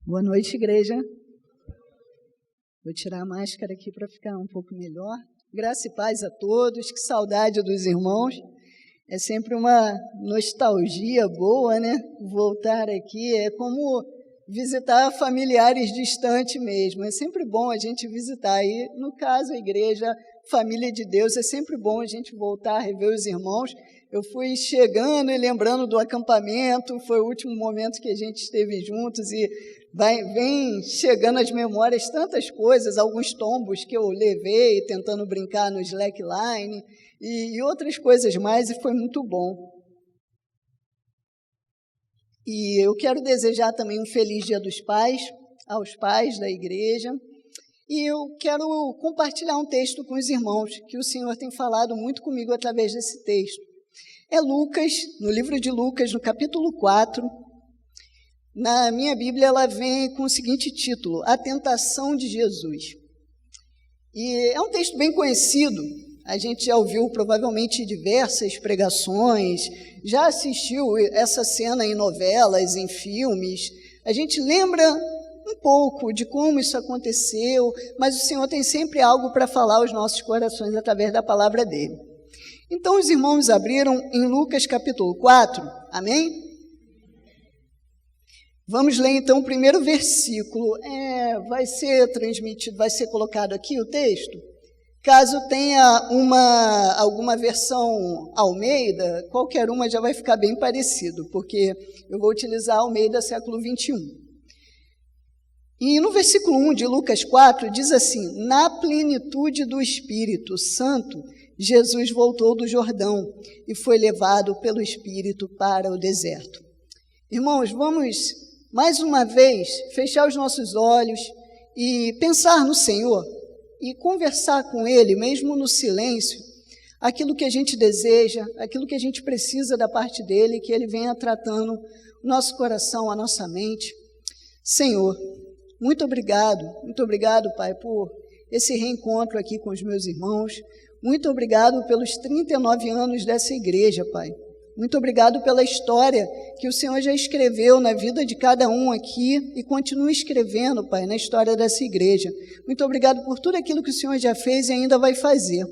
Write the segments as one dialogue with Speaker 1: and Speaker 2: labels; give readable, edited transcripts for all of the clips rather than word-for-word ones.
Speaker 1: Boa noite, igreja. Vou tirar a máscara aqui para ficar um pouco melhor. Graça e paz a todos, que saudade dos irmãos. É sempre uma nostalgia boa, né? Voltar aqui é como visitar familiares distantes mesmo. É sempre bom a gente visitar. E, no caso, a igreja, família de Deus, é sempre bom a gente voltar a rever os irmãos. Eu fui chegando e lembrando do acampamento, foi o último momento que a gente esteve juntos e vem chegando às memórias tantas coisas, alguns tombos que eu levei tentando brincar no slackline e outras coisas mais, e foi muito bom. E eu quero desejar também um feliz Dia dos Pais, aos pais da igreja, e eu quero compartilhar um texto com os irmãos, que o Senhor tem falado muito comigo através desse texto. É Lucas, no livro de Lucas, no capítulo 4, na minha Bíblia ela vem com o seguinte título, A Tentação de Jesus. E é um texto bem conhecido, a gente já ouviu provavelmente diversas pregações, já assistiu essa cena em novelas, em filmes, a gente lembra um pouco de como isso aconteceu, mas o Senhor tem sempre algo para falar aos nossos corações através da palavra dele. Então, os irmãos abriram em Lucas capítulo 4, amém? Vamos ler então o primeiro versículo. Vai ser transmitido, vai ser colocado aqui o texto. Caso tenha alguma versão Almeida, qualquer uma já vai ficar bem parecido, porque eu vou utilizar Almeida século 21. E no versículo 1 de Lucas 4 diz assim: Na plenitude do Espírito Santo, Jesus voltou do Jordão e foi levado pelo Espírito para o deserto. Irmãos, vamos mais uma vez fechar os nossos olhos e pensar no Senhor e conversar com Ele, mesmo no silêncio, aquilo que a gente deseja, aquilo que a gente precisa da parte dEle, que Ele venha tratando o nosso coração, a nossa mente. Senhor, muito obrigado, Pai, por esse reencontro aqui com os meus irmãos. Muito obrigado pelos 39 anos dessa igreja, Pai. Muito obrigado pela história que o Senhor já escreveu na vida de cada um aqui e continua escrevendo, Pai, na história dessa igreja. Muito obrigado por tudo aquilo que o Senhor já fez e ainda vai fazer.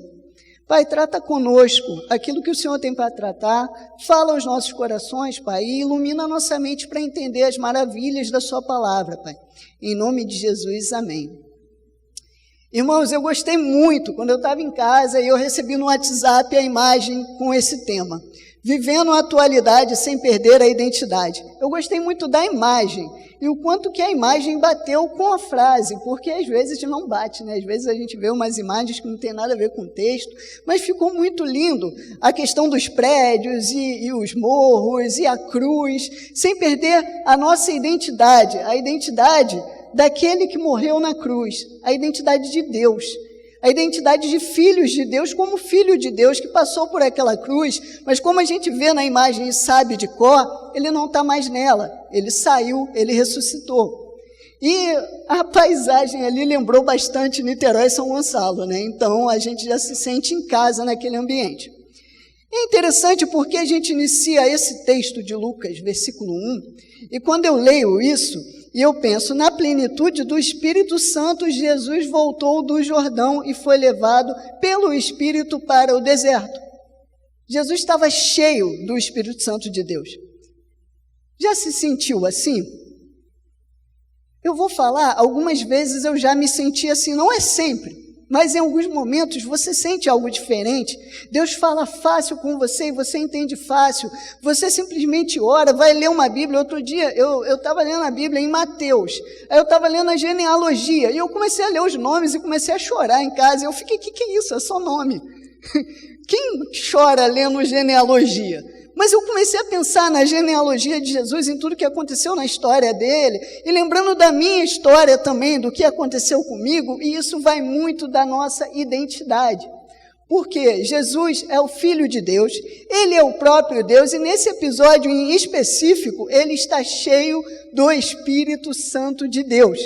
Speaker 1: Pai, trata conosco aquilo que o Senhor tem para tratar, fala aos nossos corações, Pai, e ilumina a nossa mente para entender as maravilhas da sua palavra, Pai. Em nome de Jesus, amém. Irmãos, eu gostei muito quando eu estava em casa e eu recebi no WhatsApp a imagem com esse tema, Vivendo a Atualidade Sem Perder a Identidade. Eu gostei muito da imagem e o quanto que a imagem bateu com a frase, porque às vezes não bate, né? Às vezes a gente vê umas imagens que não tem nada a ver com o texto, mas ficou muito lindo a questão dos prédios e os morros e a cruz, sem perder a nossa identidade, a identidade daquele que morreu na cruz, a identidade de Deus, a identidade de filhos de Deus, como filho de Deus que passou por aquela cruz, mas como a gente vê na imagem e sabe de cor, ele não está mais nela, ele saiu, ele ressuscitou. E a paisagem ali lembrou bastante Niterói e São Gonçalo, né? Então a gente já se sente em casa naquele ambiente. É interessante porque a gente inicia esse texto de Lucas, versículo 1, e quando eu leio isso, e eu penso, na plenitude do Espírito Santo, Jesus voltou do Jordão e foi levado pelo Espírito para o deserto. Jesus estava cheio do Espírito Santo de Deus. Já se sentiu assim? Eu vou falar, algumas vezes eu já me senti assim, não é sempre, mas em alguns momentos você sente algo diferente. Deus fala fácil com você e você entende fácil. Você simplesmente ora, vai ler uma Bíblia. Outro dia eu estava lendo a Bíblia em Mateus. Aí eu estava lendo a genealogia e eu comecei a ler os nomes e comecei a chorar em casa. Eu fiquei, que é isso? É só nome. Quem chora lendo genealogia? Mas eu comecei a pensar na genealogia de Jesus, em tudo que aconteceu na história dele, e lembrando da minha história também, do que aconteceu comigo, e isso vai muito da nossa identidade. Porque Jesus é o Filho de Deus, ele é o próprio Deus, e nesse episódio em específico, ele está cheio do Espírito Santo de Deus,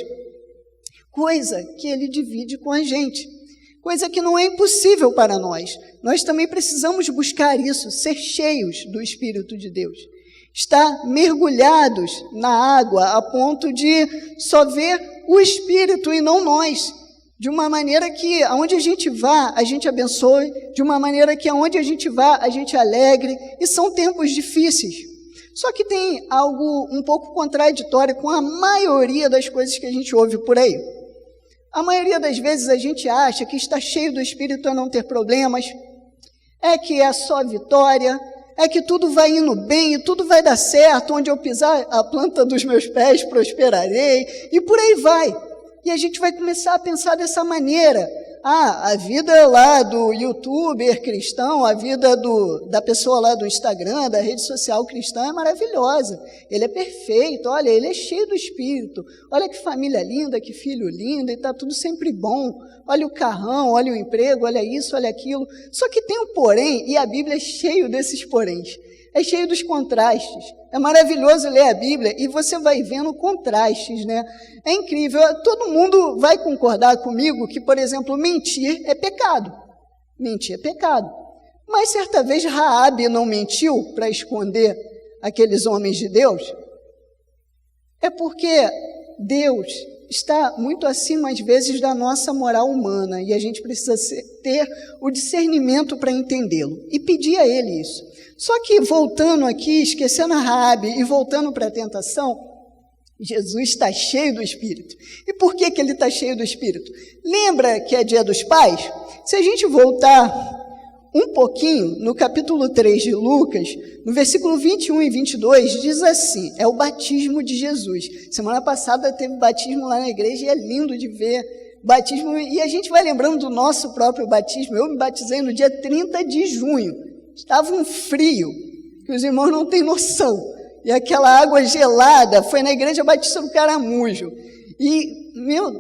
Speaker 1: coisa que ele divide com a gente. Coisa que não é impossível para nós. Nós também precisamos buscar isso, ser cheios do Espírito de Deus. estar mergulhados na água a ponto de só ver o Espírito e não nós, de uma maneira que aonde a gente vá, a gente abençoe, de uma maneira que aonde a gente vá, a gente alegre, e são tempos difíceis. Só que tem algo um pouco contraditório com a maioria das coisas que a gente ouve por aí. A maioria das vezes a gente acha que estar cheio do Espírito é não ter problemas, é que é só vitória, é que tudo vai indo bem e tudo vai dar certo, onde eu pisar a planta dos meus pés prosperarei, e por aí vai. E a gente vai começar a pensar dessa maneira. A vida lá do youtuber cristão, a vida da pessoa lá do Instagram, da rede social cristã é maravilhosa. Ele é perfeito, olha, ele é cheio do Espírito. Olha que família linda, que filho lindo, e está tudo sempre bom. Olha o carrão, olha o emprego, olha isso, olha aquilo. Só que tem um porém, e a Bíblia é cheio desses poréns. É cheio dos contrastes. É maravilhoso ler a Bíblia e você vai vendo contrastes, né? É incrível. Todo mundo vai concordar comigo que, por exemplo, mentir é pecado. Mentir é pecado. Mas certa vez Raabe não mentiu para esconder aqueles homens de Deus? É porque Deus está muito acima, às vezes, da nossa moral humana e a gente precisa ter o discernimento para entendê-lo e pedir a Ele isso. Só que, voltando aqui, esquecendo a Raabe e voltando para a tentação, Jesus está cheio do Espírito. E por que ele está cheio do Espírito? Lembra que é Dia dos Pais? Se a gente voltar um pouquinho, no capítulo 3 de Lucas, no versículo 21 e 22, diz assim, é o batismo de Jesus. Semana passada teve batismo lá na igreja e é lindo de ver batismo. E a gente vai lembrando do nosso próprio batismo. Eu me batizei no dia 30 de junho. Estava um frio, que os irmãos não têm noção. E aquela água gelada foi na igreja Batista do Caramujo. E,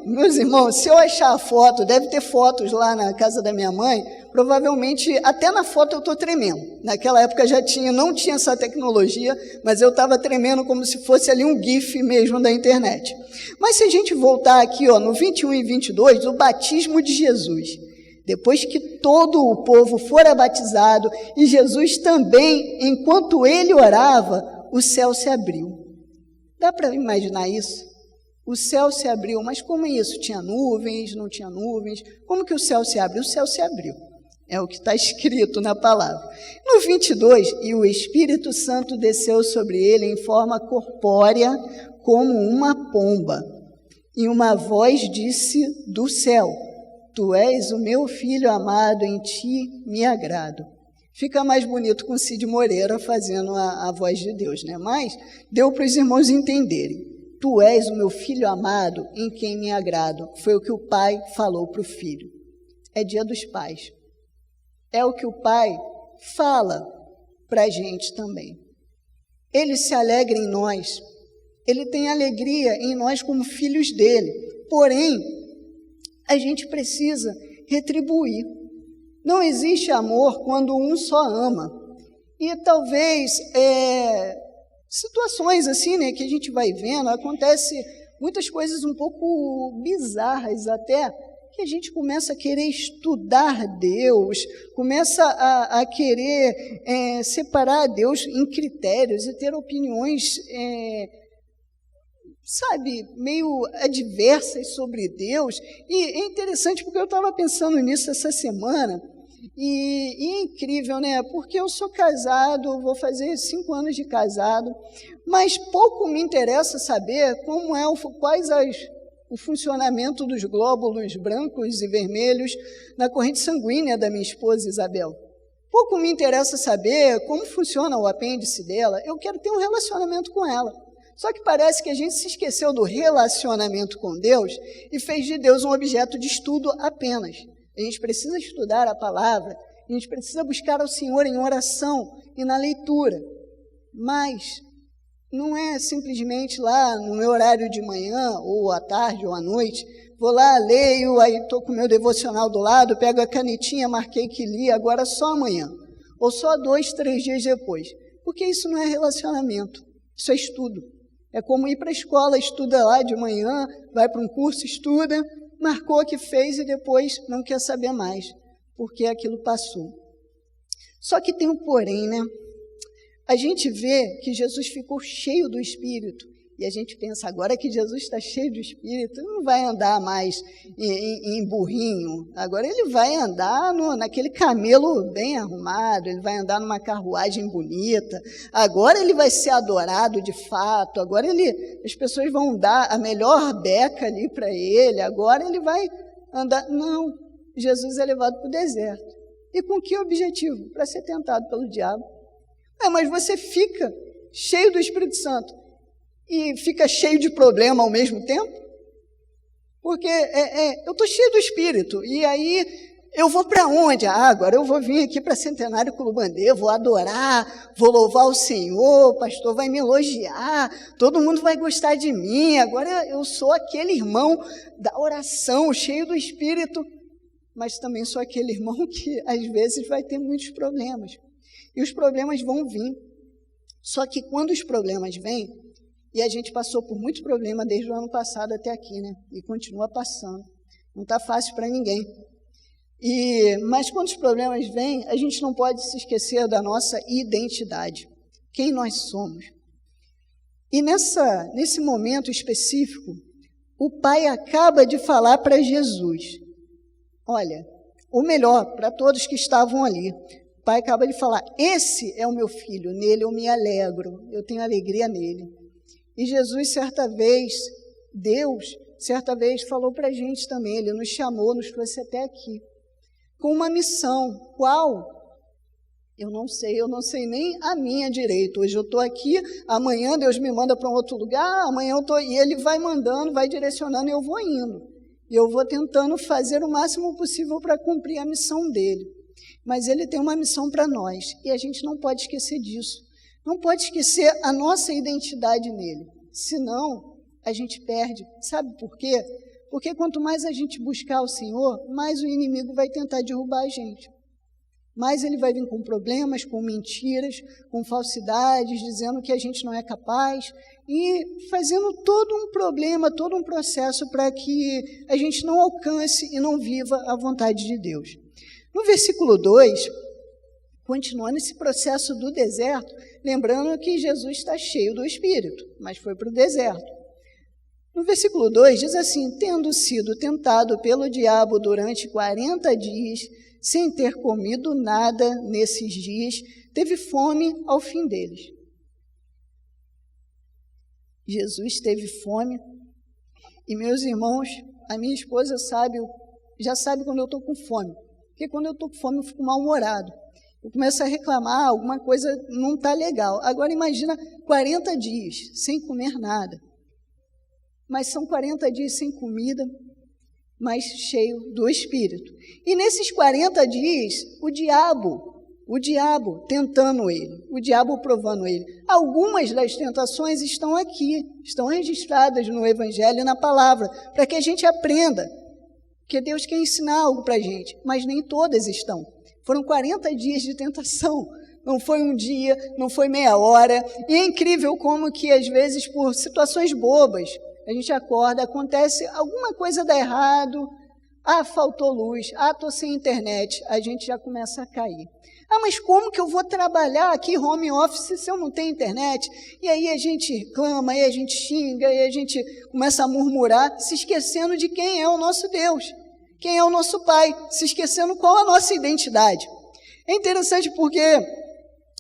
Speaker 1: meus irmãos, se eu achar a foto, deve ter fotos lá na casa da minha mãe, provavelmente, até na foto eu estou tremendo. Naquela época não tinha essa tecnologia, mas eu estava tremendo como se fosse ali um GIF mesmo da internet. Mas se a gente voltar aqui, no 21 e 22, o batismo de Jesus. Depois que todo o povo fora batizado, e Jesus também, enquanto ele orava, o céu se abriu. Dá para imaginar isso? O céu se abriu, mas como é isso? Tinha nuvens, não tinha nuvens? Como que o céu se abre? O céu se abriu. É o que está escrito na palavra. No 22, e o Espírito Santo desceu sobre ele em forma corpórea, como uma pomba. E uma voz disse do céu, Tu és o meu filho amado, em ti me agrado. Fica mais bonito com Cid Moreira fazendo a voz de Deus, né? Mas deu para os irmãos entenderem. Tu és o meu filho amado, em quem me agrado. Foi o que o pai falou para o filho. É Dia dos Pais. É o que o pai fala para a gente também. Ele se alegra em nós. Ele tem alegria em nós como filhos dele. Porém, a gente precisa retribuir. Não existe amor quando um só ama. E talvez situações assim, né, que a gente vai vendo, acontece muitas coisas um pouco bizarras até, que a gente começa a querer estudar Deus, começa a querer separar Deus em critérios e ter opiniões meio adversas sobre Deus. E é interessante porque eu estava pensando nisso essa semana, e é incrível, né? Porque eu sou casado, vou fazer 5 anos de casado, mas pouco me interessa saber como o funcionamento dos glóbulos brancos e vermelhos na corrente sanguínea da minha esposa Isabel. Pouco me interessa saber como funciona o apêndice dela. Eu quero ter um relacionamento com ela. Só que parece que a gente se esqueceu do relacionamento com Deus e fez de Deus um objeto de estudo apenas. A gente precisa estudar a palavra, a gente precisa buscar ao Senhor em oração e na leitura. Mas não é simplesmente lá no meu horário de manhã, ou à tarde, ou à noite, vou lá, leio, aí estou com o meu devocional do lado, pego a canetinha, marquei que li, agora só amanhã. Ou só 2, 3 dias depois. Porque isso não é relacionamento, isso é estudo. É como ir para a escola, estuda lá de manhã, vai para um curso, estuda, marcou o que fez e depois não quer saber mais, porque aquilo passou. Só que tem um porém, né? a gente vê que Jesus ficou cheio do Espírito. E a gente pensa, agora que Jesus está cheio do Espírito, não vai andar mais em burrinho. Agora ele vai andar naquele camelo bem arrumado, ele vai andar numa carruagem bonita. Agora ele vai ser adorado de fato. Agora as pessoas vão dar a melhor beca ali para ele. Agora ele vai andar. Não, Jesus é levado para o deserto. E com que objetivo? Para ser tentado pelo diabo. Mas você fica cheio do Espírito Santo e fica cheio de problema ao mesmo tempo? Porque eu estou cheio do Espírito, e aí eu vou para onde? Agora eu vou vir aqui para Centenário Culubandê, vou adorar, vou louvar o Senhor, o pastor vai me elogiar, todo mundo vai gostar de mim, agora eu sou aquele irmão da oração, cheio do Espírito, mas também sou aquele irmão que às vezes vai ter muitos problemas. E os problemas vão vir. Só que quando os problemas vêm, e a gente passou por muitos problemas desde o ano passado até aqui, né? E continua passando. Não está fácil para ninguém. Mas quando os problemas vêm, a gente não pode se esquecer da nossa identidade. Quem nós somos. E nesse momento específico, o Pai acaba de falar para Jesus. Olha, o melhor para todos que estavam ali. O Pai acaba de falar, esse é o meu filho, nele eu me alegro, eu tenho alegria nele. E Jesus, Deus, certa vez falou para a gente também, Ele nos chamou, nos trouxe até aqui, com uma missão. Qual? Eu não sei nem a minha direito. Hoje eu estou aqui, amanhã Deus me manda para um outro lugar, amanhã eu estou, e Ele vai mandando, vai direcionando, e eu vou indo. E eu vou tentando fazer o máximo possível para cumprir a missão dEle. Mas Ele tem uma missão para nós, e a gente não pode esquecer disso. Não pode esquecer a nossa identidade nele, senão a gente perde. Sabe por quê? Porque quanto mais a gente buscar o Senhor, mais o inimigo vai tentar derrubar a gente. Mais ele vai vir com problemas, com mentiras, com falsidades, dizendo que a gente não é capaz e fazendo todo um problema, todo um processo para que a gente não alcance e não viva a vontade de Deus. No versículo 2, continuando esse processo do deserto, lembrando que Jesus está cheio do Espírito, mas foi para o deserto. No versículo 2 diz assim, tendo sido tentado pelo diabo durante 40 dias, sem ter comido nada nesses dias, teve fome ao fim deles. Jesus teve fome, e meus irmãos, a minha esposa já sabe quando eu estou com fome, porque quando eu estou com fome eu fico mal-humorado. Eu começo a reclamar, alguma coisa não está legal. Agora imagina 40 dias sem comer nada. Mas são 40 dias sem comida, mas cheio do Espírito. E nesses 40 dias, o diabo tentando ele, o diabo provando ele. Algumas das tentações estão aqui, estão registradas no Evangelho e na Palavra, para que a gente aprenda, porque Deus quer ensinar algo para a gente, mas nem todas estão. Foram 40 dias de tentação, não foi um dia, não foi meia hora, e é incrível como que às vezes por situações bobas, a gente acorda, acontece alguma coisa dá errado, faltou luz, estou sem internet, a gente já começa a cair. Mas como que eu vou trabalhar aqui home office se eu não tenho internet? E aí a gente reclama, aí a gente xinga, aí a gente começa a murmurar, se esquecendo de quem é o nosso Deus. Quem é o nosso Pai, se esquecendo qual a nossa identidade. É interessante porque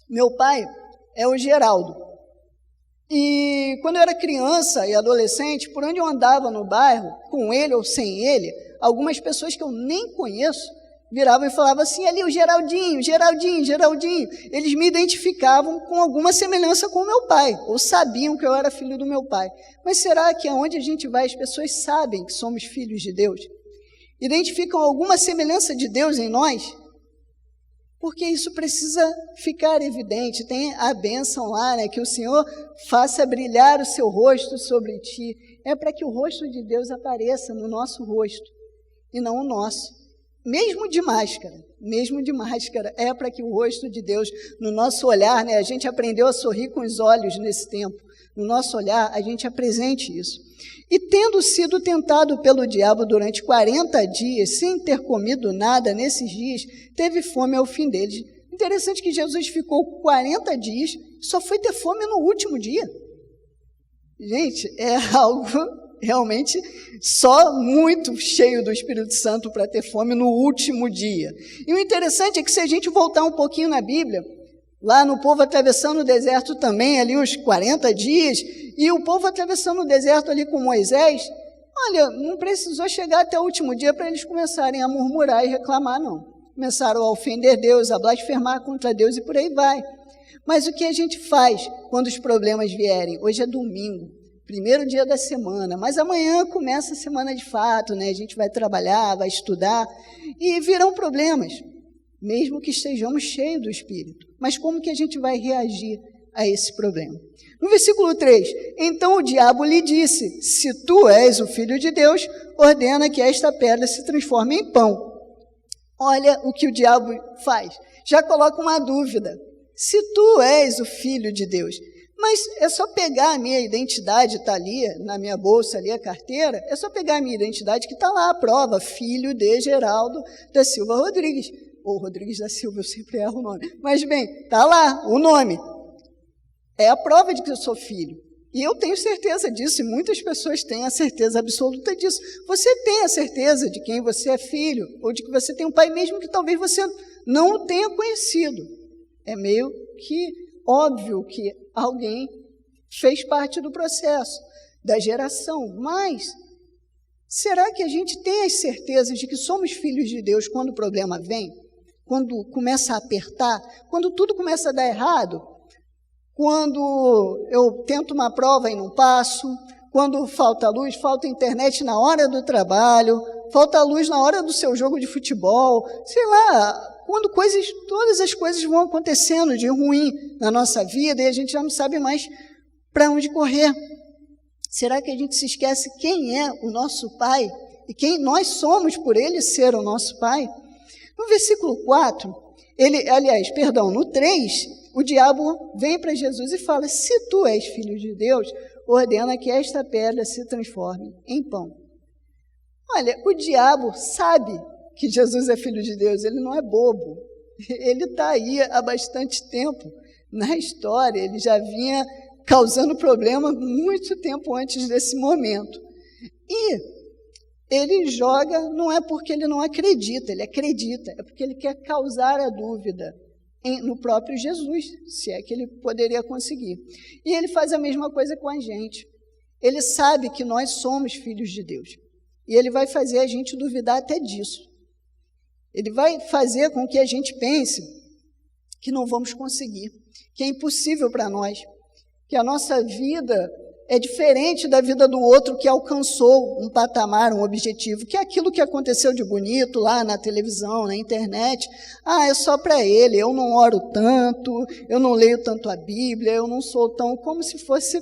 Speaker 1: meu pai é o Geraldo. E quando eu era criança e adolescente, por onde eu andava no bairro, com ele ou sem ele, algumas pessoas que eu nem conheço viravam e falavam assim, ali o Geraldinho, Geraldinho, Geraldinho. Eles me identificavam com alguma semelhança com o meu pai, ou sabiam que eu era filho do meu pai. Mas será que aonde a gente vai, as pessoas sabem que somos filhos de Deus? Identificam alguma semelhança de Deus em nós? Porque isso precisa ficar evidente. Tem a bênção lá, né, que o Senhor faça brilhar o seu rosto sobre ti. É para que o rosto de Deus apareça no nosso rosto e não o nosso. Mesmo de máscara, é para que o rosto de Deus, no nosso olhar, né, a gente aprendeu a sorrir com os olhos nesse tempo, no nosso olhar, a gente apresente isso. E tendo sido tentado pelo diabo durante 40 dias, sem ter comido nada nesses dias, teve fome ao fim deles. Interessante que Jesus ficou 40 dias só foi ter fome no último dia. Gente, é algo realmente só muito cheio do Espírito Santo para ter fome no último dia. E o interessante é que se a gente voltar um pouquinho na Bíblia, lá no povo atravessando o deserto também, ali uns 40 dias, e o povo atravessando o deserto ali com Moisés, olha, não precisou chegar até o último dia para eles começarem a murmurar e reclamar, não. Começaram a ofender Deus, a blasfemar contra Deus e por aí vai. Mas o que a gente faz quando os problemas vierem? Hoje é domingo, primeiro dia da semana, mas amanhã começa a semana de fato, né? A gente vai trabalhar, vai estudar e virão problemas, mesmo que estejamos cheios do Espírito. Mas como que a gente vai reagir a esse problema? No versículo 3, então o diabo lhe disse, se tu és o Filho de Deus, ordena que esta pedra se transforme em pão. Olha o que o diabo faz, já coloca uma dúvida, se tu és o Filho de Deus, mas é só pegar a minha identidade, está ali na minha bolsa, ali a carteira, é só pegar a minha identidade que está lá, a prova, Filho de Geraldo da Silva Rodrigues, ou Rodrigues da Silva, eu sempre erro o nome, mas bem, está lá o nome. É a prova de que eu sou filho. E eu tenho certeza disso, e muitas pessoas têm a certeza absoluta disso. Você tem a certeza de quem você é filho, ou de que você tem um pai, mesmo que talvez você não o tenha conhecido. É meio que óbvio que alguém fez parte do processo, da geração. Mas, será que a gente tem as certezas de que somos filhos de Deus quando o problema vem? Quando começa a apertar? Quando tudo começa a dar errado? Quando eu tento uma prova e não passo, quando falta luz, falta internet na hora do trabalho, falta luz na hora do seu jogo de futebol, sei lá, quando todas as coisas vão acontecendo de ruim na nossa vida e a gente já não sabe mais para onde correr. Será que a gente se esquece quem é o nosso Pai e quem nós somos por Ele ser o nosso Pai? No versículo 4, no 3, o diabo vem para Jesus e fala, se tu és filho de Deus, ordena que esta pedra se transforme em pão. Olha, o diabo sabe que Jesus é filho de Deus, ele não é bobo. Ele está aí há bastante tempo na história, ele já vinha causando problema muito tempo antes desse momento. E ele joga, não é porque ele não acredita, ele acredita, é porque ele quer causar a dúvida no próprio Jesus, se é que ele poderia conseguir. E ele faz a mesma coisa com a gente. Ele sabe que nós somos filhos de Deus. E ele vai fazer a gente duvidar até disso. Ele vai fazer com que a gente pense que não vamos conseguir, que é impossível para nós, que a nossa vida é diferente da vida do outro que alcançou um patamar, um objetivo, que é aquilo que aconteceu de bonito lá na televisão, na internet. É só para ele, eu não oro tanto, eu não leio tanto a Bíblia, eu não sou tão... Como se fosse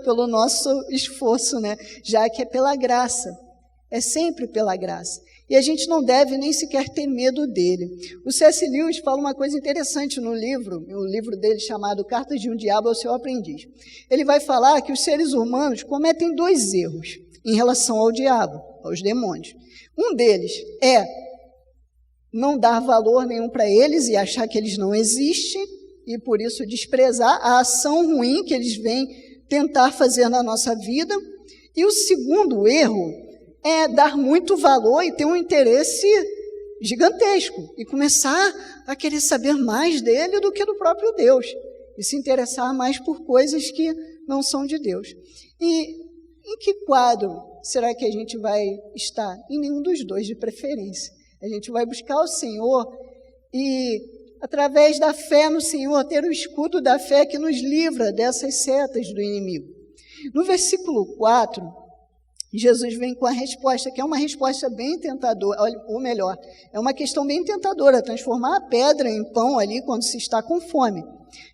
Speaker 1: pelo nosso esforço, né? Já que é pela graça, é sempre pela graça. E a gente não deve nem sequer ter medo dele. O C.S. Lewis fala uma coisa interessante no livro dele chamado Cartas de um Diabo ao Seu Aprendiz. Ele vai falar que os seres humanos cometem 2 erros em relação ao diabo, aos demônios. Um deles é não dar valor nenhum para eles e achar que eles não existem e, por isso, desprezar a ação ruim que eles vêm tentar fazer na nossa vida. E o segundo erro é dar muito valor e ter um interesse gigantesco e começar a querer saber mais dele do que do próprio Deus e se interessar mais por coisas que não são de Deus. E em que quadro será que a gente vai estar? Em nenhum dos dois, de preferência. A gente vai buscar o Senhor e, através da fé no Senhor, ter o escudo da fé que nos livra dessas setas do inimigo. No versículo 4, Jesus vem com a resposta, que é uma resposta bem tentadora, ou melhor, é uma questão bem tentadora, transformar a pedra em pão ali quando se está com fome.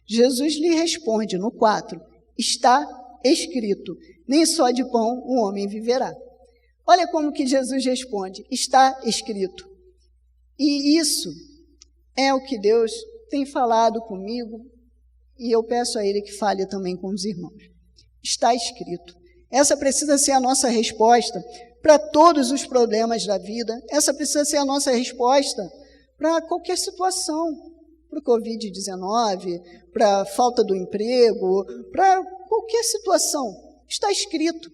Speaker 1: Jesus lhe responde no 4, está escrito, nem só de pão o homem viverá. Olha como que Jesus responde, está escrito. E isso é o que Deus tem falado comigo, e eu peço a Ele que fale também com os irmãos. Está escrito. Essa precisa ser a nossa resposta para todos os problemas da vida. Essa precisa ser a nossa resposta para qualquer situação, para o Covid-19, para a falta do emprego, para qualquer situação. Está escrito,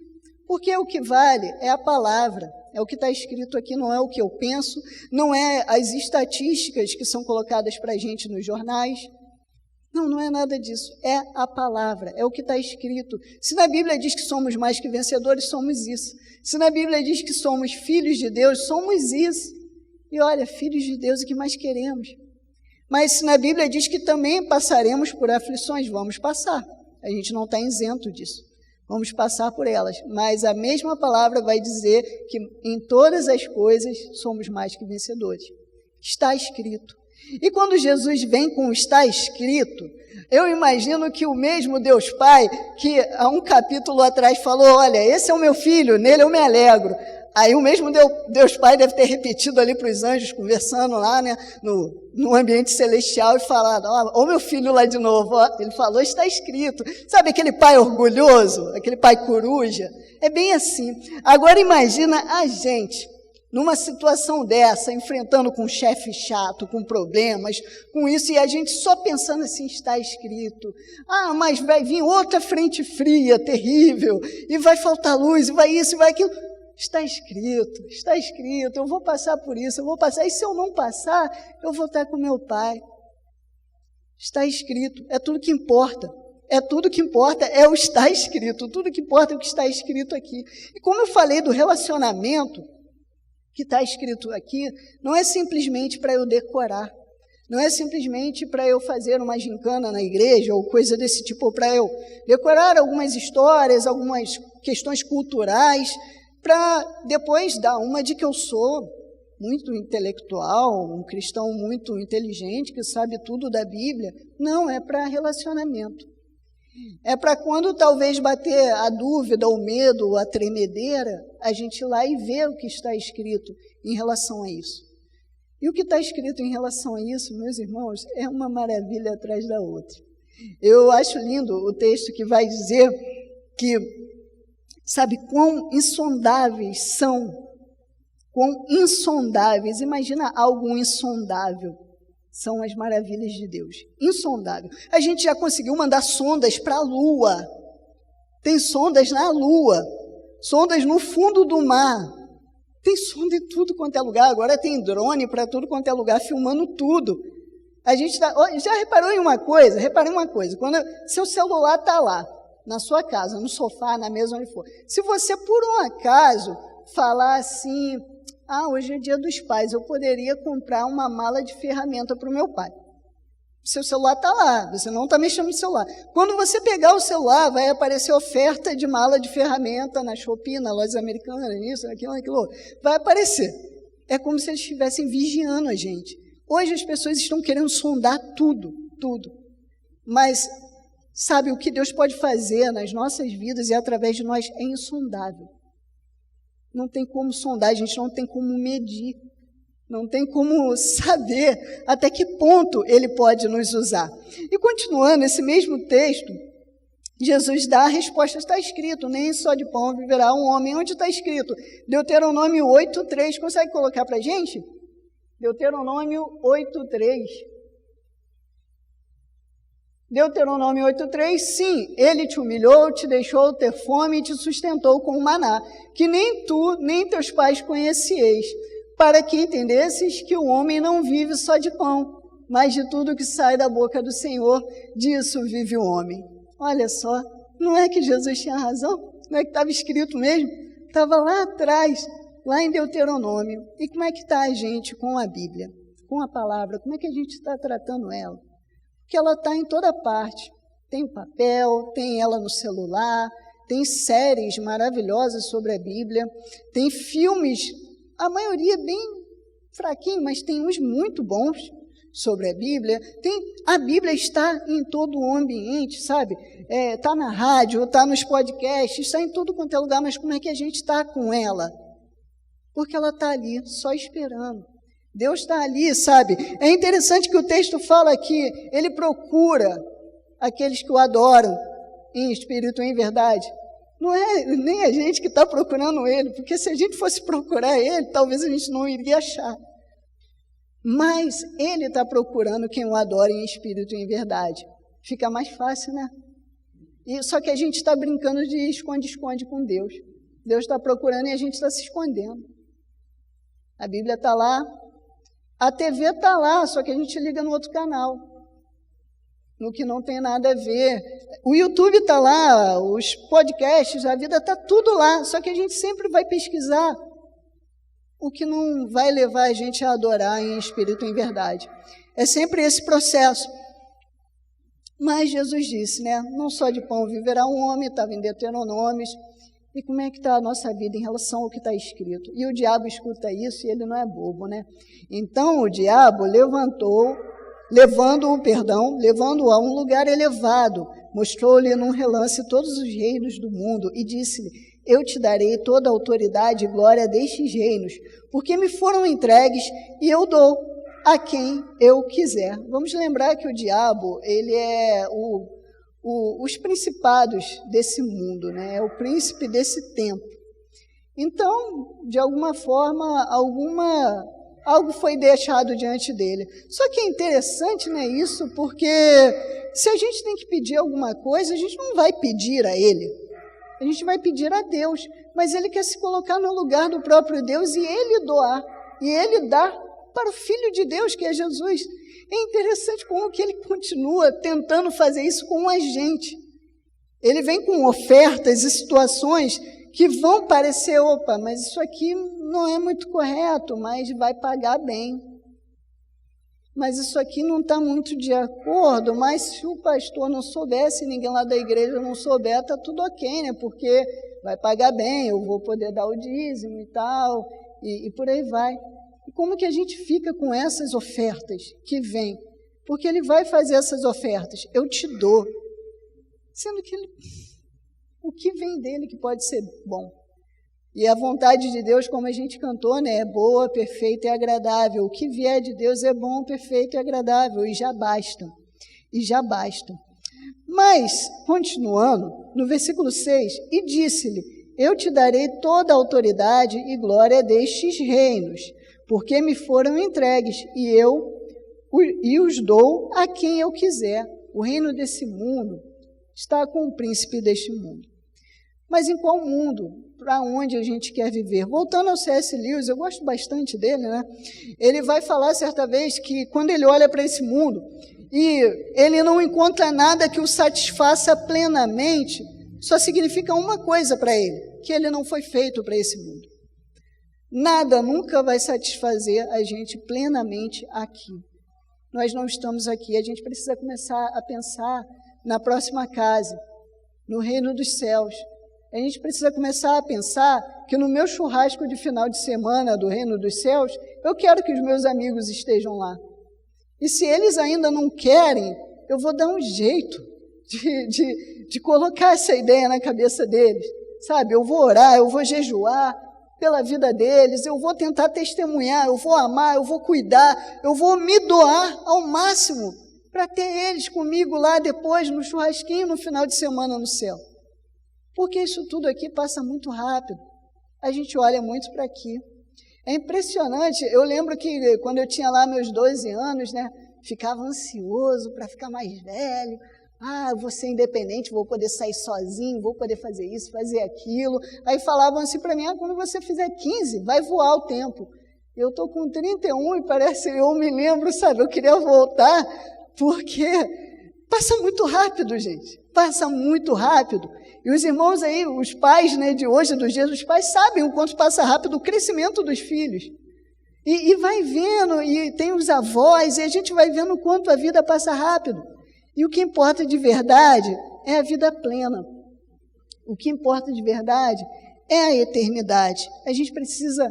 Speaker 1: porque o que vale é a palavra, é o que está escrito aqui, não é o que eu penso, não é as estatísticas que são colocadas para a gente nos jornais. Não, não é nada disso, é a palavra, é o que está escrito. Se na Bíblia diz que somos mais que vencedores, somos isso. Se na Bíblia diz que somos filhos de Deus, somos isso. E olha, filhos de Deus, o que mais queremos? Mas se na Bíblia diz que também passaremos por aflições, vamos passar. A gente não está isento disso. Vamos passar por elas. Mas a mesma palavra vai dizer que em todas as coisas somos mais que vencedores. Está escrito. E quando Jesus vem com o está escrito, eu imagino que o mesmo Deus Pai, que há um capítulo atrás falou, olha, esse é o meu filho, nele eu me alegro. Aí o mesmo Deus Pai deve ter repetido ali para os anjos, conversando lá, né, no ambiente celestial, e falado, ó meu filho lá de novo, ó, ele falou, está escrito. Sabe aquele pai orgulhoso, aquele pai coruja? É bem assim. Agora imagina a gente, numa situação dessa, enfrentando com um chefe chato, com problemas, com isso, e a gente só pensando assim, está escrito. Ah, mas vai vir outra frente fria, terrível, e vai faltar luz, e vai isso, e vai aquilo. Está escrito, eu vou passar por isso, eu vou passar, e se eu não passar, eu vou estar com meu pai. Está escrito, é tudo que importa. É tudo que importa, é o está escrito, tudo que importa é o que está escrito aqui. E como eu falei do relacionamento, que está escrito aqui, não é simplesmente para eu decorar, não é simplesmente para eu fazer uma gincana na igreja ou coisa desse tipo, ou para eu decorar algumas histórias, algumas questões culturais, para depois dar uma de que eu sou muito intelectual, um cristão muito inteligente, que sabe tudo da Bíblia. Não, é para relacionamento. É para quando talvez bater a dúvida, o medo, a tremedeira, a gente ir lá e ver o que está escrito em relação a isso. E o que está escrito em relação a isso, meus irmãos, é uma maravilha atrás da outra. Eu acho lindo o texto que vai dizer que, sabe, quão insondáveis são, quão insondáveis, imagina algo insondável. São as maravilhas de Deus. Insondável. A gente já conseguiu mandar sondas para a Lua. Tem sondas na Lua. Sondas no fundo do mar. Tem sonda em tudo quanto é lugar. Agora tem drone para tudo quanto é lugar, filmando tudo. A gente já reparou em uma coisa? Reparei uma coisa. Quando seu celular está lá, na sua casa, no sofá, na mesa, onde for. Se você, por um acaso, falar assim... Ah, hoje é dia dos pais, eu poderia comprar uma mala de ferramenta para o meu pai. Seu celular está lá, você não está mexendo no celular. Quando você pegar o celular, vai aparecer oferta de mala de ferramenta na Shopee, na Lojas Americanas, isso, aquilo. Vai aparecer. É como se eles estivessem vigiando a gente. Hoje as pessoas estão querendo sondar tudo. Mas, sabe, o que Deus pode fazer nas nossas vidas e através de nós é insondável. Não tem como sondar, a gente não tem como medir, não tem como saber até que ponto ele pode nos usar. E continuando, esse mesmo texto, Jesus dá a resposta, está escrito, nem só de pão viverá um homem. Onde está escrito? Deuteronômio 8:3, consegue colocar para a gente? Deuteronômio 8:3. Deuteronômio 8:3, sim, ele te humilhou, te deixou ter fome e te sustentou com o maná, que nem tu, nem teus pais conhecieis, para que entendesses que o homem não vive só de pão, mas de tudo que sai da boca do Senhor, disso vive o homem. Olha só, não é que Jesus tinha razão? Não é que estava escrito mesmo? Estava lá atrás, lá em Deuteronômio. E como é que está a gente com a Bíblia, com a palavra? Como é que a gente está tratando ela? Porque ela está em toda parte. Tem o papel, tem ela no celular, tem séries maravilhosas sobre a Bíblia, tem filmes, a maioria bem fraquinho, mas tem uns muito bons sobre a Bíblia. A Bíblia está em todo o ambiente, sabe? Está na rádio, está nos podcasts, está em tudo quanto é lugar, mas como é que a gente está com ela? Porque ela está ali, só esperando. Deus está ali, sabe? É interessante que o texto fala que ele procura aqueles que o adoram em espírito e em verdade. Não é nem a gente que está procurando ele, porque se a gente fosse procurar ele, talvez a gente não iria achar. Mas ele está procurando quem o adore em espírito e em verdade. Fica mais fácil, né? Só que a gente está brincando de esconde-esconde com Deus. Deus está procurando e a gente está se escondendo. A Bíblia está lá, a TV está lá, só que a gente liga no outro canal, no que não tem nada a ver. O YouTube está lá, os podcasts, a vida está tudo lá, só que a gente sempre vai pesquisar o que não vai levar a gente a adorar em espírito e em verdade. É sempre esse processo. Mas Jesus disse, né? Não só de pão viverá um homem, estava em Deuteronômios. E como é que está a nossa vida em relação ao que está escrito? E o diabo escuta isso e ele não é bobo, né? Então o diabo levando-o a um lugar elevado, mostrou-lhe num relance todos os reinos do mundo e disse-lhe: eu te darei toda a autoridade e glória destes reinos, porque me foram entregues e eu dou a quem eu quiser. Vamos lembrar que o diabo, ele é os principados desse mundo, né? É o príncipe desse tempo. Então, de alguma forma, algo foi deixado diante dele. Só que é interessante, né, isso, porque se a gente tem que pedir alguma coisa, a gente não vai pedir a ele, a gente vai pedir a Deus, mas ele quer se colocar no lugar do próprio Deus e ele doar, e ele dá para o Filho de Deus, que é Jesus. É interessante como que ele continua tentando fazer isso com a gente. Ele vem com ofertas e situações que vão parecer, opa, mas isso aqui não é muito correto, mas vai pagar bem. Mas isso aqui não está muito de acordo, mas se o pastor não soubesse, ninguém lá da igreja não souber, está tudo ok, né? Porque vai pagar bem, eu vou poder dar o dízimo e tal, e por aí vai. E como que a gente fica com essas ofertas que vêm? Porque ele vai fazer essas ofertas, eu te dou. Sendo que o que vem dele que pode ser bom? E a vontade de Deus, como a gente cantou, né, é boa, perfeita e agradável. O que vier de Deus é bom, perfeito e agradável, e já basta. E já basta. Mas, continuando, no versículo 6, e disse-lhe: eu te darei toda a autoridade e glória destes reinos, porque me foram entregues, e os dou a quem eu quiser. O reino desse mundo está com o príncipe deste mundo. Mas em qual mundo? Para onde a gente quer viver? Voltando ao C.S. Lewis, eu gosto bastante dele, né? Ele vai falar certa vez que quando ele olha para esse mundo e ele não encontra nada que o satisfaça plenamente, só significa uma coisa para ele, que ele não foi feito para esse mundo. Nada nunca vai satisfazer a gente plenamente aqui. Nós não estamos aqui, a gente precisa começar a pensar na próxima casa, no reino dos céus. A gente precisa começar a pensar que no meu churrasco de final de semana do reino dos céus, eu quero que os meus amigos estejam lá. E se eles ainda não querem, eu vou dar um jeito de colocar essa ideia na cabeça deles. Sabe, eu vou orar, eu vou jejuar pela vida deles, eu vou tentar testemunhar, eu vou amar, eu vou cuidar, eu vou me doar ao máximo para ter eles comigo lá depois no churrasquinho no final de semana no céu. Porque isso tudo aqui passa muito rápido. A gente olha muito para aqui. É impressionante. Eu lembro que quando eu tinha lá meus 12 anos, né, ficava ansioso para ficar mais velho. Eu vou ser independente, vou poder sair sozinho, vou poder fazer isso, fazer aquilo. Aí falavam assim para mim: quando você fizer 15, vai voar o tempo. Eu estou com 31 e parece, eu me lembro, sabe, eu queria voltar, porque passa muito rápido, gente. Passa muito rápido. E os irmãos aí, os pais, né, de hoje, dos dias, os pais sabem o quanto passa rápido o crescimento dos filhos. E vai vendo, e tem os avós, e a gente vai vendo o quanto a vida passa rápido. E o que importa de verdade é a vida plena. O que importa de verdade é a eternidade. A gente precisa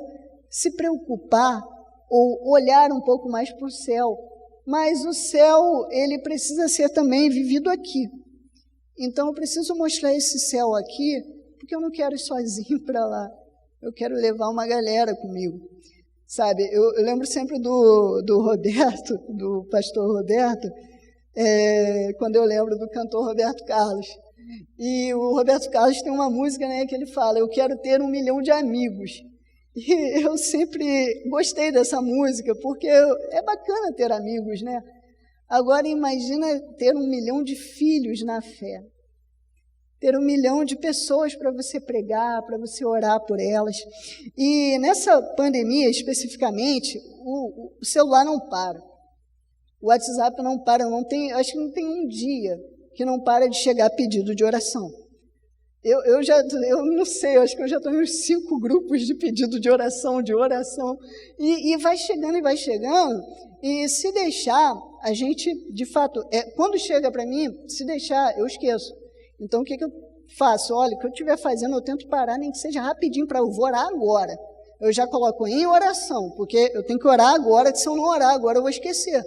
Speaker 1: se preocupar ou olhar um pouco mais para o céu. Mas o céu, ele precisa ser também vivido aqui. Então, eu preciso mostrar esse céu aqui, porque eu não quero ir sozinho para lá. Eu quero levar uma galera comigo. Sabe, eu lembro sempre do Roberto, do pastor Roberto, quando eu lembro do cantor Roberto Carlos. E o Roberto Carlos tem uma música, né, que ele fala: eu quero ter 1 milhão de amigos. E eu sempre gostei dessa música, porque é bacana ter amigos, né? Agora imagina ter 1 milhão de filhos na fé. Ter 1 milhão de pessoas para você pregar, para você orar por elas. E nessa pandemia, especificamente, o celular não para. O WhatsApp não para, acho que não tem um dia que não para de chegar pedido de oração. Eu não sei, acho que eu já estou em uns 5 grupos de pedido de oração, e vai chegando, e se deixar, a gente, de fato, quando chega para mim, se deixar, eu esqueço. Então, o que eu faço? Olha, o que eu estiver fazendo, eu tento parar, nem que seja rapidinho, para eu vou orar agora. Eu já coloco em oração, porque eu tenho que orar agora, se eu não orar agora, eu vou esquecer.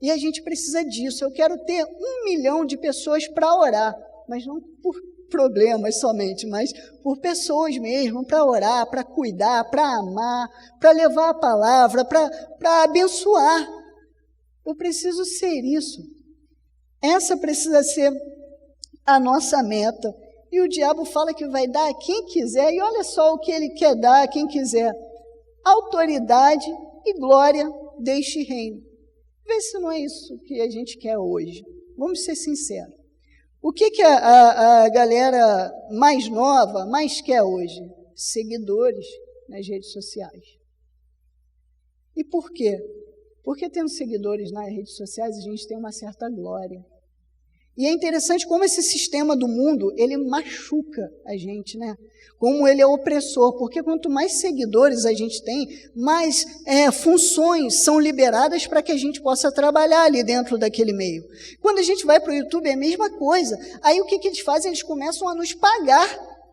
Speaker 1: E a gente precisa disso. Eu quero ter 1 milhão de pessoas para orar, mas não por problemas somente, mas por pessoas mesmo, para orar, para cuidar, para amar, para levar a palavra, para abençoar. Eu preciso ser isso. Essa precisa ser a nossa meta. E o diabo fala que vai dar a quem quiser, e olha só o que ele quer dar a quem quiser: autoridade e glória deste reino. Vê se não é isso que a gente quer hoje. Vamos ser sinceros. O que a galera mais nova mais quer hoje? Seguidores nas redes sociais. E por quê? Porque tendo seguidores nas redes sociais, a gente tem uma certa glória. E é interessante como esse sistema do mundo, ele machuca a gente, né? Como ele é opressor, porque quanto mais seguidores a gente tem, mais funções são liberadas para que a gente possa trabalhar ali dentro daquele meio. Quando a gente vai para o YouTube, é a mesma coisa. Aí o que eles fazem? Eles começam a nos pagar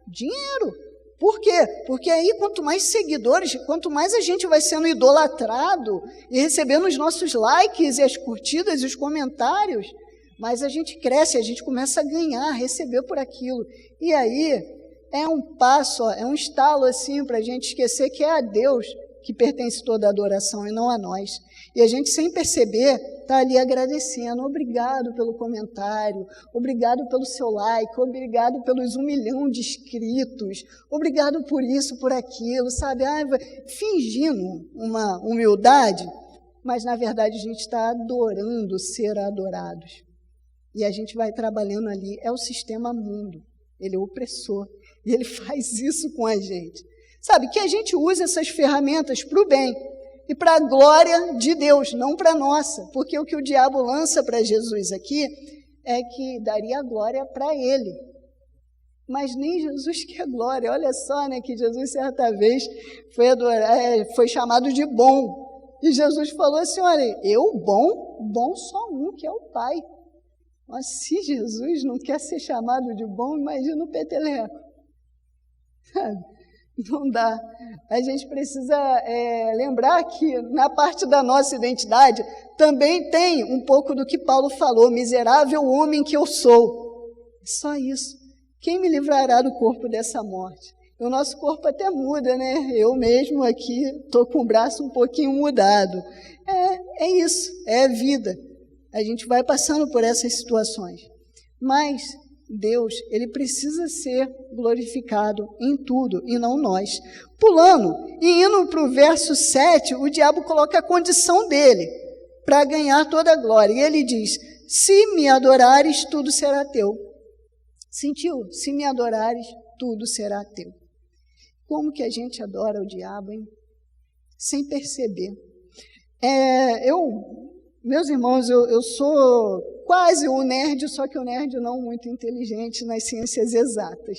Speaker 1: dinheiro. Por quê? Porque aí quanto mais seguidores, quanto mais a gente vai sendo idolatrado e recebendo os nossos likes e as curtidas e os comentários, mas a gente cresce, a gente começa a ganhar, a receber por aquilo. E aí é um passo, é um estalo assim para a gente esquecer que é a Deus que pertence toda a adoração e não a nós. E a gente, sem perceber, está ali agradecendo. Obrigado pelo comentário, obrigado pelo seu like, obrigado pelos 1 milhão de inscritos, obrigado por isso, por aquilo, sabe? Fingindo uma humildade, mas na verdade a gente está adorando ser adorados. E a gente vai trabalhando ali, é o sistema mundo, ele é opressor, e ele faz isso com a gente. Sabe, que a gente use essas ferramentas para o bem e para a glória de Deus, não para a nossa, porque o que o diabo lança para Jesus aqui é que daria glória para ele. Mas nem Jesus quer glória. Olha só, né, que Jesus certa vez foi chamado de bom. E Jesus falou assim, olha, bom só um, que é o Pai. Mas se Jesus não quer ser chamado de bom, imagina o peteleco. Sabe? Não dá. A gente precisa lembrar que na parte da nossa identidade também tem um pouco do que Paulo falou, miserável homem que eu sou. Só isso. Quem me livrará do corpo dessa morte? O nosso corpo até muda, né? Eu mesmo aqui estou com o braço um pouquinho mudado. É isso, é vida. A gente vai passando por essas situações. Mas Deus, ele precisa ser glorificado em tudo, e não nós. Pulando e indo para o verso 7, o diabo coloca a condição dele para ganhar toda a glória. E ele diz, se me adorares, tudo será teu. Sentiu? Se me adorares, tudo será teu. Como que a gente adora o diabo, hein? Sem perceber. Meus irmãos, eu sou quase um nerd, só que um nerd não muito inteligente nas ciências exatas.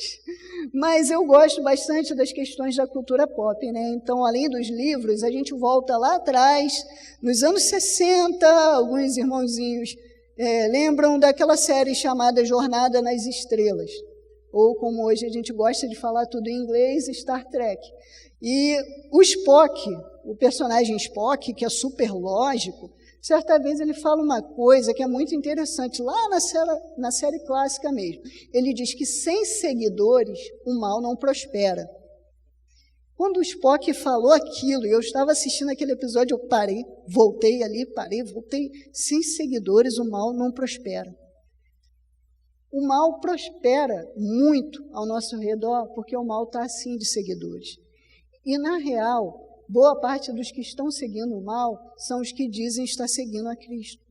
Speaker 1: Mas eu gosto bastante das questões da cultura pop, né? Então, além dos livros, a gente volta lá atrás, nos anos 60, alguns irmãozinhos lembram daquela série chamada Jornada nas Estrelas, ou como hoje a gente gosta de falar tudo em inglês, Star Trek. E o Spock, o personagem Spock, que é super lógico, certa vez ele fala uma coisa que é muito interessante, lá na série clássica mesmo. Ele diz que sem seguidores o mal não prospera. Quando o Spock falou aquilo, e eu estava assistindo aquele episódio, eu parei, voltei. Sem seguidores o mal não prospera. O mal prospera muito ao nosso redor, porque o mal está assim de seguidores. E, na real, boa parte dos que estão seguindo o mal são os que dizem estar seguindo a Cristo.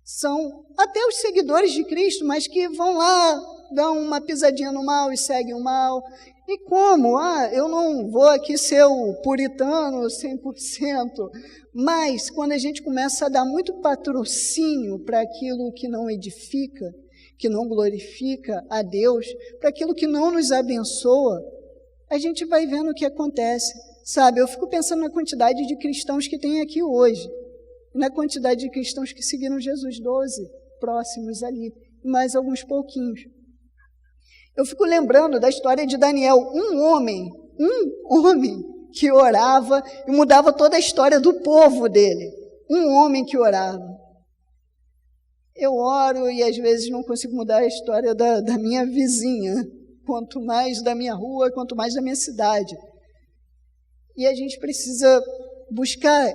Speaker 1: São até os seguidores de Cristo, mas que vão lá, dão uma pisadinha no mal e seguem o mal. E como? Eu não vou aqui ser o puritano 100%, mas quando a gente começa a dar muito patrocínio para aquilo que não edifica, que não glorifica a Deus, para aquilo que não nos abençoa, a gente vai vendo o que acontece. Sabe, eu fico pensando na quantidade de cristãos que tem aqui hoje, na quantidade de cristãos que seguiram Jesus, 12 próximos ali, mais alguns pouquinhos. Eu fico lembrando da história de Daniel, um homem que orava e mudava toda a história do povo dele. Um homem que orava. Eu oro e às vezes não consigo mudar a história da minha vizinha, quanto mais da minha rua, quanto mais da minha cidade. E a gente precisa buscar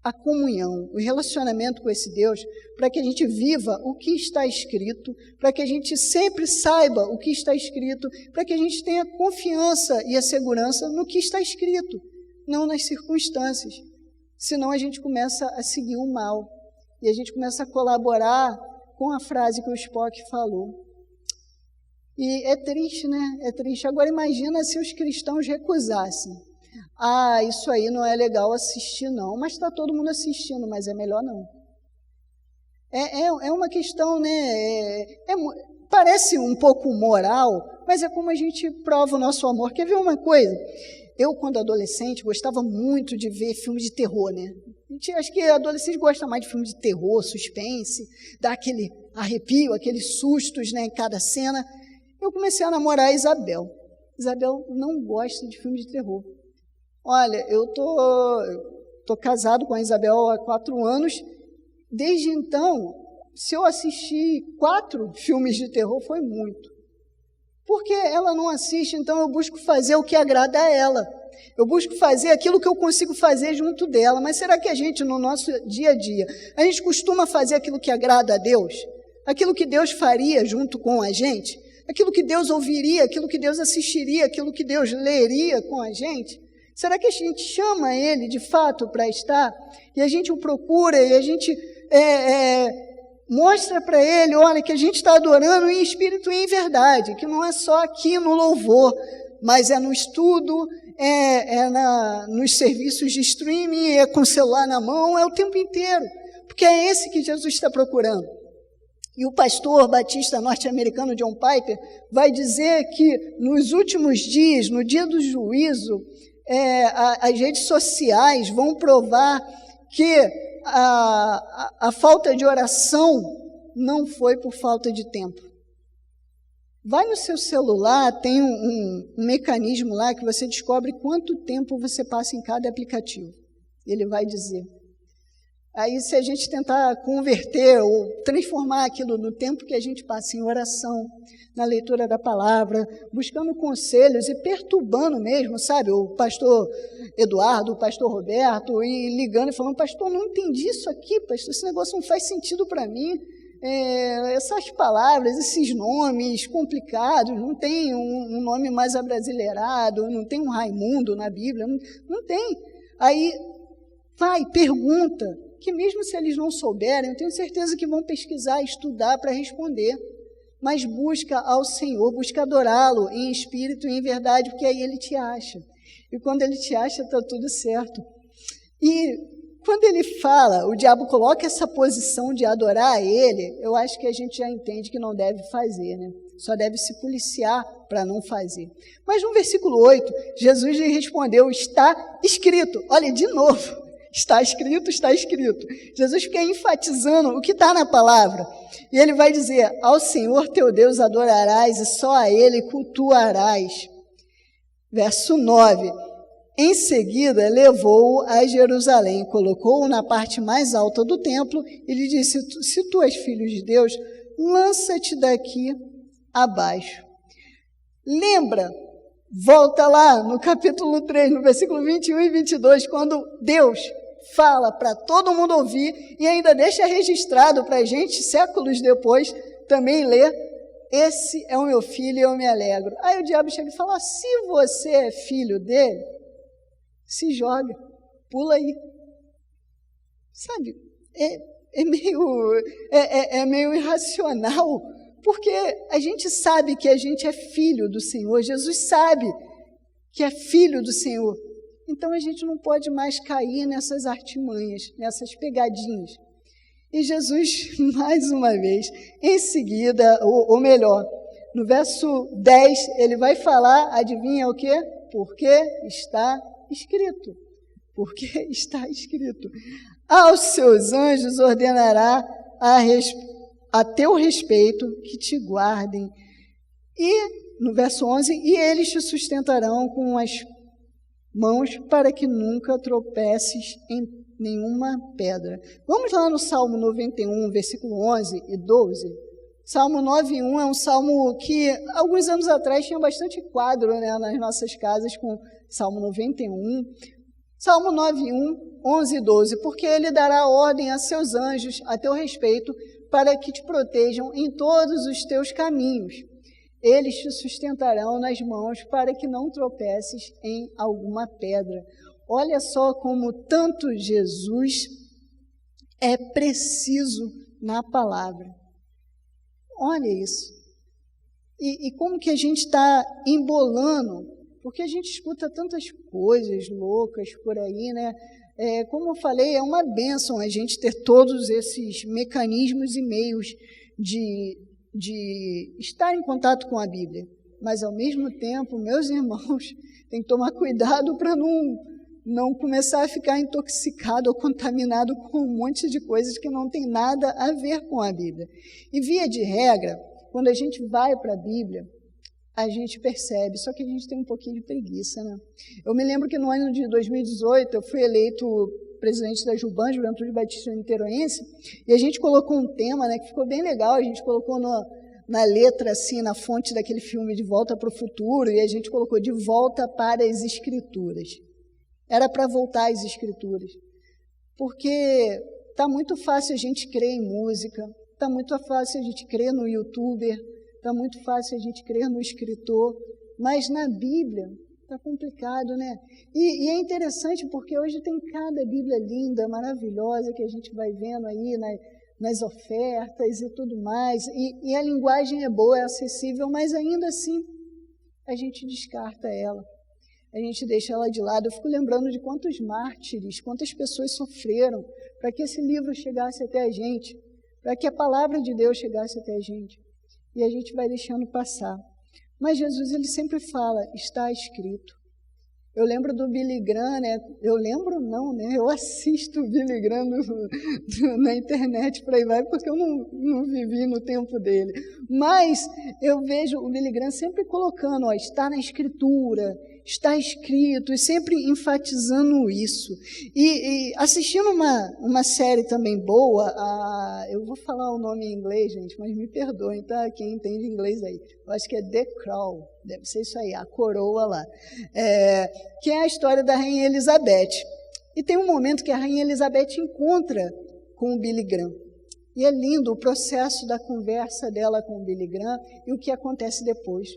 Speaker 1: a comunhão, o relacionamento com esse Deus, para que a gente viva o que está escrito, para que a gente sempre saiba o que está escrito, para que a gente tenha confiança e a segurança no que está escrito, não nas circunstâncias. Senão a gente começa a seguir o mal, e a gente começa a colaborar com a frase que o Spock falou. E é triste, né? É triste. Agora imagina se os cristãos recusassem. Isso aí não é legal assistir, não. Mas está todo mundo assistindo, mas é melhor não. É uma questão, né? Parece um pouco moral, mas é como a gente prova o nosso amor. Quer ver uma coisa? Eu, quando adolescente, gostava muito de ver filme de terror, né? Acho que adolescente gosta mais de filme de terror, suspense, dá aquele arrepio, aqueles sustos, né, em cada cena. Eu comecei a namorar a Isabel. Isabel não gosta de filme de terror. Olha, eu tô casado com a Isabel há 4 anos. Desde então, se eu assisti 4 filmes de terror, foi muito. Porque ela não assiste, então eu busco fazer o que agrada a ela. Eu busco fazer aquilo que eu consigo fazer junto dela. Mas será que a gente, no nosso dia a dia, a gente costuma fazer aquilo que agrada a Deus? Aquilo que Deus faria junto com a gente? Aquilo que Deus ouviria, aquilo que Deus assistiria, aquilo que Deus leria com a gente? Será que a gente chama Ele de fato para estar? E a gente o procura e a gente mostra para Ele, olha, que a gente está adorando em espírito e em verdade, que não é só aqui no louvor, mas é no estudo, nos serviços de streaming, é com o celular na mão, é o tempo inteiro, porque é esse que Jesus está procurando. E o pastor batista norte-americano John Piper vai dizer que nos últimos dias, no dia do juízo, as redes sociais vão provar que a falta de oração não foi por falta de tempo. Vai no seu celular, tem um mecanismo lá que você descobre quanto tempo você passa em cada aplicativo. Ele vai dizer. Aí, se a gente tentar converter ou transformar aquilo no tempo que a gente passa em oração, na leitura da palavra, buscando conselhos e perturbando mesmo, sabe? O pastor Eduardo, o pastor Roberto, e ligando e falando, pastor, não entendi isso aqui, pastor, esse negócio não faz sentido para mim. Essas palavras, esses nomes complicados, não tem um nome mais abrasileirado, não tem um Raimundo na Bíblia, não tem. Aí, vai, pergunta, que mesmo se eles não souberem, eu tenho certeza que vão pesquisar, estudar para responder. Mas busca ao Senhor, busca adorá-lo em espírito e em verdade, porque aí Ele te acha. E quando Ele te acha, está tudo certo. E quando Ele fala, o diabo coloca essa posição de adorar a Ele, eu acho que a gente já entende que não deve fazer, né? Só deve se policiar para não fazer. Mas no versículo 8, Jesus lhe respondeu, está escrito. Olha, de novo. Está escrito, está escrito. Jesus fica enfatizando o que está na palavra. E ele vai dizer, ao Senhor teu Deus adorarás e só a Ele cultuarás. Verso 9. Em seguida, levou-o a Jerusalém, colocou-o na parte mais alta do templo e lhe disse, se tu és filho de Deus, lança-te daqui abaixo. Lembra, volta lá no capítulo 3, no versículo 21 e 22, quando Deus fala para todo mundo ouvir e ainda deixa registrado para a gente, séculos depois, também ler. esse é o meu filho e eu me alegro. Aí o diabo chega e fala, se você é filho dele, se joga, pula aí. Sabe, é meio irracional, porque a gente sabe que a gente é filho do Senhor, Jesus sabe que é filho do Senhor. Então a gente não pode mais cair nessas artimanhas, nessas pegadinhas. E Jesus, mais uma vez, em seguida, ou melhor, no verso 10, ele vai falar, adivinha o quê? Porque está escrito. Porque está escrito. Aos seus anjos ordenará a teu respeito que te guardem. E, no verso 11, e eles te sustentarão com as mãos para que nunca tropeces em nenhuma pedra. Vamos lá no Salmo 91, versículo 11 e 12. Salmo 9:1 é um salmo que, alguns anos atrás, tinha bastante quadro, né, nas nossas casas com Salmo 91. Salmo 9:1, 11 e 12. Porque ele dará ordem a seus anjos a teu respeito para que te protejam em todos os teus caminhos. Eles te sustentarão nas mãos para que não tropeces em alguma pedra. Olha só como tanto Jesus é preciso na palavra. Olha isso. E como que a gente está embolando, porque a gente escuta tantas coisas loucas por aí, né? Como eu falei, é uma bênção a gente ter todos esses mecanismos e meios de estar em contato com a Bíblia. Mas, ao mesmo tempo, meus irmãos, tem que tomar cuidado para não começar a ficar intoxicado ou contaminado com um monte de coisas que não tem nada a ver com a Bíblia. E, via de regra, quando a gente vai para a Bíblia, a gente percebe, só que a gente tem um pouquinho de preguiça, né? Eu me lembro que no ano de 2018, eu fui eleito presidente da Juban, Juventude Batista Niteroense, e a gente colocou um tema, né, que ficou bem legal, a gente colocou na letra, assim, na fonte daquele filme De Volta para o Futuro, e a gente colocou De Volta para as Escrituras. Era para voltar às Escrituras, porque está muito fácil a gente crer em música, está muito fácil a gente crer no youtuber, está muito fácil a gente crer no escritor, mas na Bíblia está complicado, né? E é interessante porque hoje tem cada Bíblia linda, maravilhosa, que a gente vai vendo aí nas ofertas e tudo mais, e a linguagem é boa, é acessível, mas ainda assim a gente descarta ela, a gente deixa ela de lado. Eu fico lembrando de quantos mártires, quantas pessoas sofreram para que esse livro chegasse até a gente, para que a palavra de Deus chegasse até a gente, e a gente vai deixando passar. Mas Jesus, ele sempre fala, está escrito. Eu lembro do Billy Graham, né? Eu lembro não, né? Eu assisto o Billy Graham na internet, por aí vai, porque eu não vivi no tempo dele. Mas eu vejo o Billy Graham sempre colocando, ó, está na Escritura, está escrito, e sempre enfatizando isso. E assistindo uma série também boa, eu vou falar o nome em inglês, gente, mas me perdoem, tá? Quem entende inglês aí. Eu acho que é The Crown, deve ser isso aí, a coroa lá. Que é a história da Rainha Elizabeth. E tem um momento que a Rainha Elizabeth encontra com o Billy Graham. E é lindo o processo da conversa dela com o Billy Graham e o que acontece depois.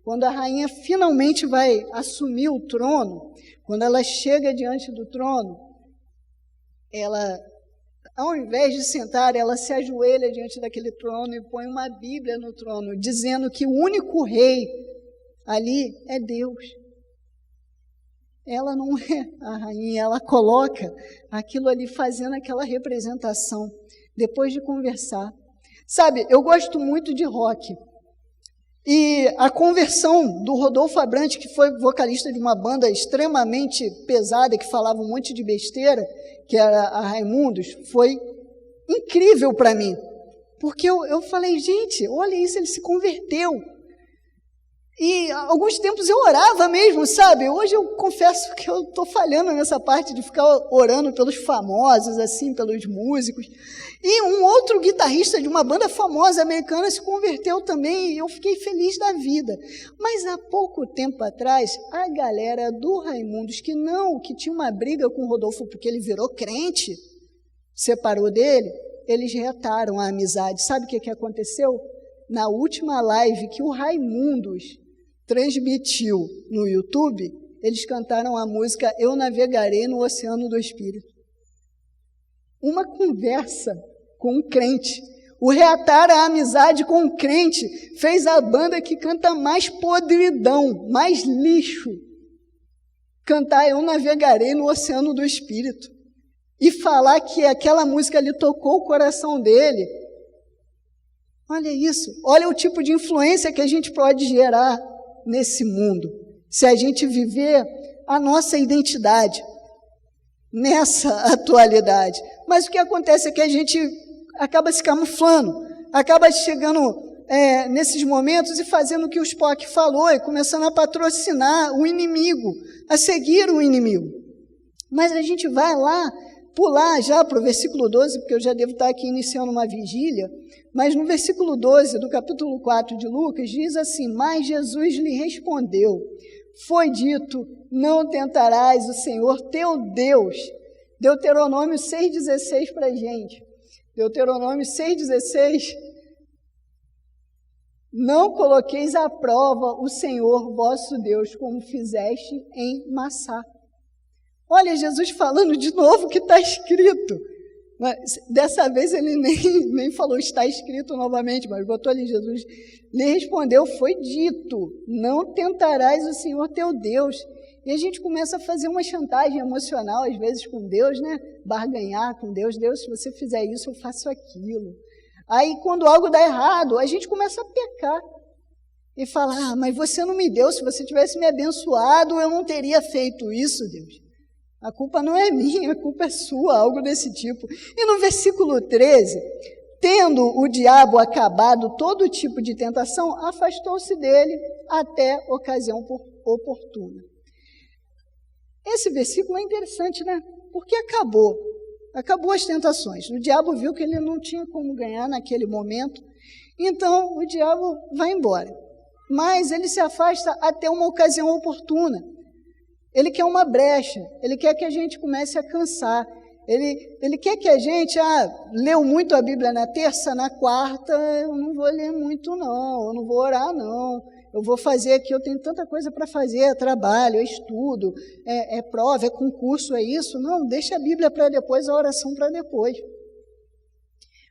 Speaker 1: Quando a rainha finalmente vai assumir o trono, quando ela chega diante do trono, ela, ao invés de sentar, ela se ajoelha diante daquele trono e põe uma Bíblia no trono, dizendo que o único rei ali é Deus. Ela não é a rainha, ela coloca aquilo ali, fazendo aquela representação, depois de conversar. Sabe, eu gosto muito de rock. E a conversão do Rodolfo Abrantes, que foi vocalista de uma banda extremamente pesada, que falava um monte de besteira, que era a Raimundos, foi incrível para mim. Porque eu falei, gente, olha isso, ele se converteu. E alguns tempos eu orava mesmo, sabe? Hoje eu confesso que eu estou falhando nessa parte de ficar orando pelos famosos, assim, pelos músicos. E um outro guitarrista de uma banda famosa americana se converteu também e eu fiquei feliz da vida. Mas há pouco tempo atrás, a galera do Raimundos, que tinha uma briga com o Rodolfo porque ele virou crente, separou dele, eles retaram a amizade. Sabe o que aconteceu? na última live que o Raimundos transmitiu no YouTube, eles cantaram a música Eu Navegarei no Oceano do Espírito. Uma conversa com um crente. O reatar a amizade com um crente fez a banda que canta mais podridão, mais lixo, cantar Eu Navegarei no Oceano do Espírito. E falar que aquela música ali tocou o coração dele. Olha isso, olha o tipo de influência que a gente pode gerar nesse mundo, se a gente viver a nossa identidade nessa atualidade. Mas o que acontece é que a gente acaba se camuflando, acaba chegando nesses momentos e fazendo o que o Spock falou e começando a patrocinar o inimigo, a seguir o inimigo. Mas a gente vai lá, pular já para o versículo 12, porque eu já devo estar aqui iniciando uma vigília, mas no versículo 12 do capítulo 4 de Lucas, diz assim: mas Jesus lhe respondeu, foi dito, não tentarás o Senhor teu Deus. Deuteronômio 6,16 para a gente. Deuteronômio 6,16. Não coloqueis à prova o Senhor vosso Deus, como fizeste em Massá. Olha, Jesus falando de novo o que está escrito. Mas, dessa vez ele nem falou está escrito novamente, mas botou ali, Jesus lhe respondeu, foi dito, não tentarás o Senhor teu Deus. E a gente começa a fazer uma chantagem emocional, às vezes, com Deus, né? Barganhar com Deus. Deus, se você fizer isso, eu faço aquilo. Aí, quando algo dá errado, a gente começa a pecar. E fala, mas você não me deu, se você tivesse me abençoado, eu não teria feito isso, Deus. A culpa não é minha, a culpa é sua, algo desse tipo. E no versículo 13, tendo o diabo acabado todo tipo de tentação, afastou-se dele até ocasião oportuna. Esse versículo é interessante, né? Porque acabou as tentações. O diabo viu que ele não tinha como ganhar naquele momento, então o diabo vai embora. Mas ele se afasta até uma ocasião oportuna. Ele quer uma brecha, ele quer que a gente comece a cansar. Ele quer que a gente, leu muito a Bíblia na terça, na quarta, eu não vou ler muito não, eu não vou orar não. Eu vou fazer aqui, eu tenho tanta coisa para fazer, é trabalho, é estudo, é prova, é concurso, é isso. Não, deixa a Bíblia para depois, a oração para depois.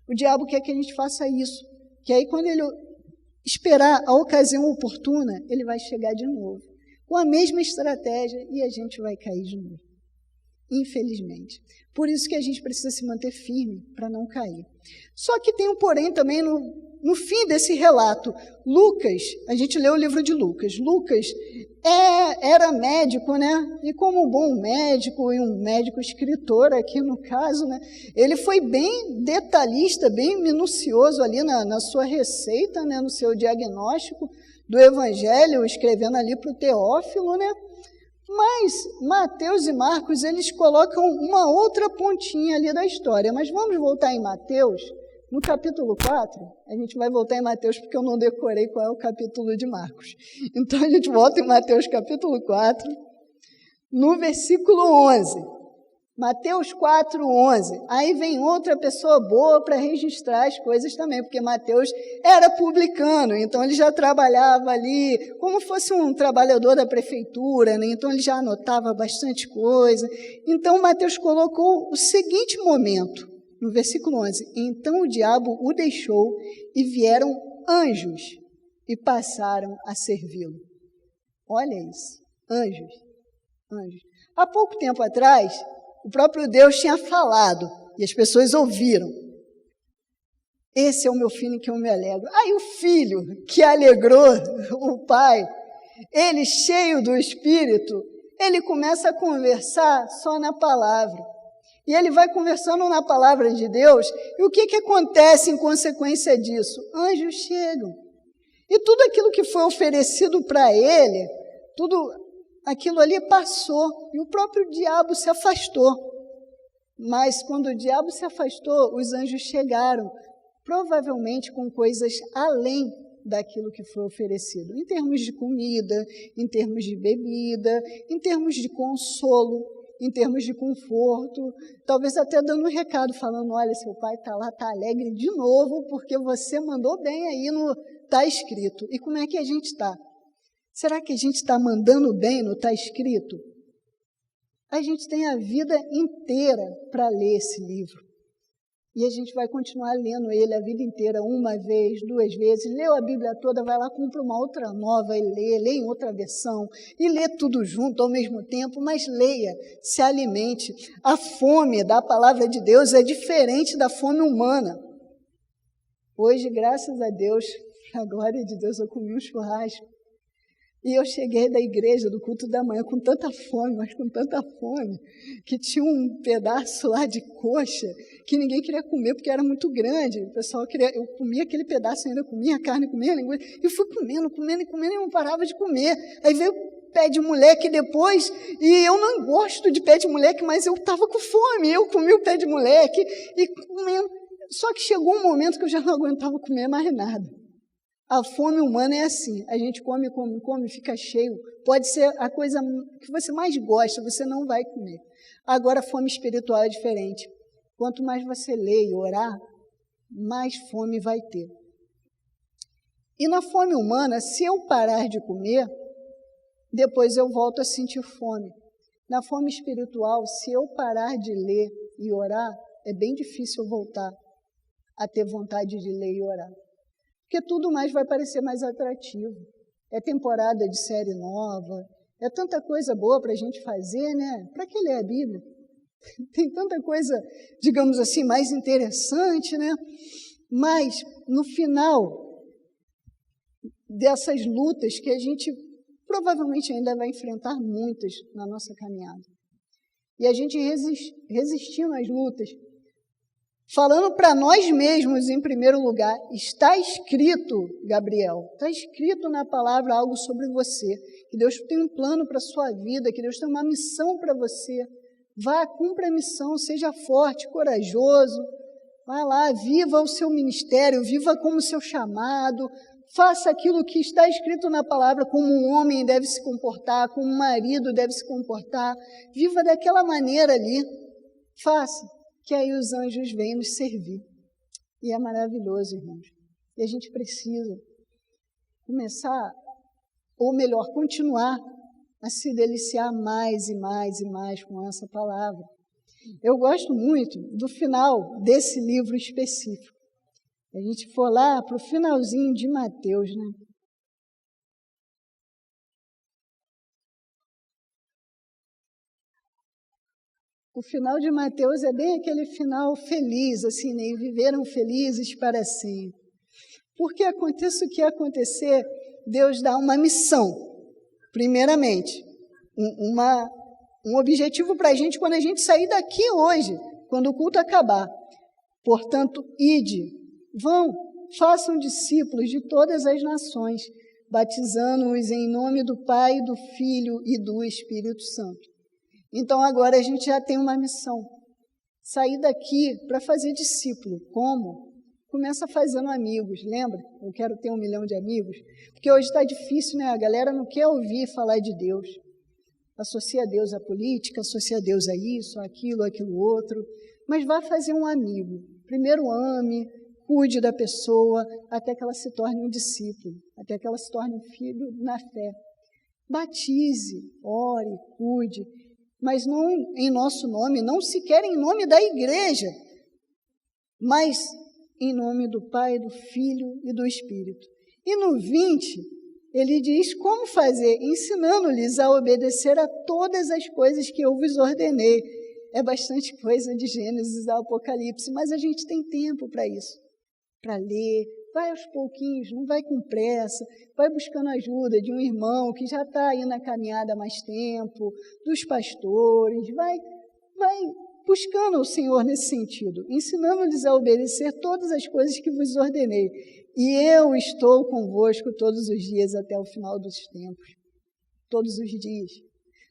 Speaker 1: O diabo quer que a gente faça isso, que aí quando ele esperar a ocasião oportuna, ele vai chegar de novo, com a mesma estratégia e a gente vai cair de novo, infelizmente. Por isso que a gente precisa se manter firme para não cair. Só que tem um porém também no fim desse relato. Lucas, a gente leu o livro de Lucas. Lucas era médico, né? E como um bom médico, e um médico escritor aqui no caso, né? Ele foi bem detalhista, bem minucioso ali na sua receita, né? No seu diagnóstico do Evangelho, escrevendo ali para o Teófilo, né? Mas Mateus e Marcos, eles colocam uma outra pontinha ali da história. Mas vamos voltar em Mateus, no capítulo 4, a gente vai voltar em Mateus porque eu não decorei qual é o capítulo de Marcos. Então a gente volta em Mateus capítulo 4, no versículo 11. Mateus 4, 11. Aí vem outra pessoa boa para registrar as coisas também, porque Mateus era publicano, então ele já trabalhava ali como fosse um trabalhador da prefeitura, né? Então ele já anotava bastante coisa. Então Mateus colocou o seguinte momento, no versículo 11. Então o diabo o deixou e vieram anjos e passaram a servi-lo. Olha isso, anjos. Há pouco tempo atrás, o próprio Deus tinha falado, e as pessoas ouviram. Esse é o meu filho em que eu me alegro. Aí o filho que alegrou o pai, ele cheio do Espírito, ele começa a conversar só na palavra. E ele vai conversando na palavra de Deus, e o que acontece em consequência disso? Anjos chegam. E tudo aquilo que foi oferecido para ele, tudo aquilo ali passou, e o próprio diabo se afastou. Mas quando o diabo se afastou, os anjos chegaram, provavelmente com coisas além daquilo que foi oferecido, em termos de comida, em termos de bebida, em termos de consolo. em termos de conforto, talvez até dando um recado, falando, olha, seu pai está lá, está alegre de novo, porque você mandou bem aí no está escrito. E como é que a gente está? Será que a gente está mandando bem no está escrito? A gente tem a vida inteira para ler esse livro. E a gente vai continuar lendo ele a vida inteira, uma vez, duas vezes, leu a Bíblia toda, vai lá, compra uma outra nova e lê em outra versão, e lê tudo junto ao mesmo tempo, mas leia, se alimente. A fome da palavra de Deus é diferente da fome humana. Hoje, graças a Deus, a glória de Deus, eu comi um churrasco. E eu cheguei da igreja, do culto da manhã, com tanta fome, mas com tanta fome, que tinha um pedaço lá de coxa que ninguém queria comer, porque era muito grande. O pessoal queria, eu comia aquele pedaço ainda, comia a carne, comia a linguiça, e fui comendo, e não parava de comer. Aí veio pé de moleque depois, e eu não gosto de pé de moleque, mas eu estava com fome, eu comi o pé de moleque, e comendo. Só que chegou um momento que eu já não aguentava comer mais nada. A fome humana é assim, a gente come, fica cheio, pode ser a coisa que você mais gosta, você não vai comer. Agora, a fome espiritual é diferente. Quanto mais você lê e orar, mais fome vai ter. E na fome humana, se eu parar de comer, depois eu volto a sentir fome. Na fome espiritual, se eu parar de ler e orar, é bem difícil eu voltar a ter vontade de ler e orar. Porque tudo mais vai parecer mais atrativo. É temporada de série nova, é tanta coisa boa para a gente fazer, né? Para que ler a Bíblia? Tem tanta coisa, digamos assim, mais interessante, né? Mas, no final dessas lutas que a gente provavelmente ainda vai enfrentar muitas na nossa caminhada. E a gente resistindo às lutas, falando para nós mesmos, em primeiro lugar, está escrito, Gabriel, está escrito na palavra algo sobre você, que Deus tem um plano para a sua vida, que Deus tem uma missão para você. Vá, cumpra a missão, seja forte, corajoso, vá lá, viva o seu ministério, viva como o seu chamado, faça aquilo que está escrito na palavra, como um homem deve se comportar, como um marido deve se comportar, viva daquela maneira ali, faça. Que aí os anjos vêm nos servir. E é maravilhoso, irmãos. E a gente precisa começar, ou melhor, continuar a se deliciar mais e mais e mais com essa palavra. Eu gosto muito do final desse livro específico. A gente for lá para o finalzinho de Mateus, né? O final de Mateus é bem aquele final feliz, assim, né? E viveram felizes para sempre. Porque aconteça o que acontecer, Deus dá uma missão, primeiramente, um objetivo para a gente quando a gente sair daqui hoje, quando o culto acabar. Portanto, ide, vão, façam discípulos de todas as nações, batizando-os em nome do Pai, do Filho e do Espírito Santo. Então, agora a gente já tem uma missão. Sair daqui para fazer discípulo. Como? Começa fazendo amigos, lembra? Eu quero ter 1 milhão de amigos. Porque hoje está difícil, né? A galera não quer ouvir falar de Deus. Associa Deus à política, associa Deus a isso, aquilo outro. Mas vá fazer um amigo. Primeiro ame, cuide da pessoa, até que ela se torne um discípulo, até que ela se torne um filho na fé. Batize, ore, cuide. Mas não em nosso nome, não sequer em nome da igreja, mas em nome do Pai, do Filho e do Espírito. E no 20, ele diz como fazer, ensinando-lhes a obedecer a todas as coisas que eu vos ordenei. É bastante coisa de Gênesis ao Apocalipse, mas a gente tem tempo para isso, para ler. Vai aos pouquinhos, não vai com pressa, vai buscando ajuda de um irmão que já está aí na caminhada há mais tempo, dos pastores, vai buscando o Senhor nesse sentido, ensinando-lhes a obedecer todas as coisas que vos ordenei. E eu estou convosco todos os dias até o final dos tempos, todos os dias.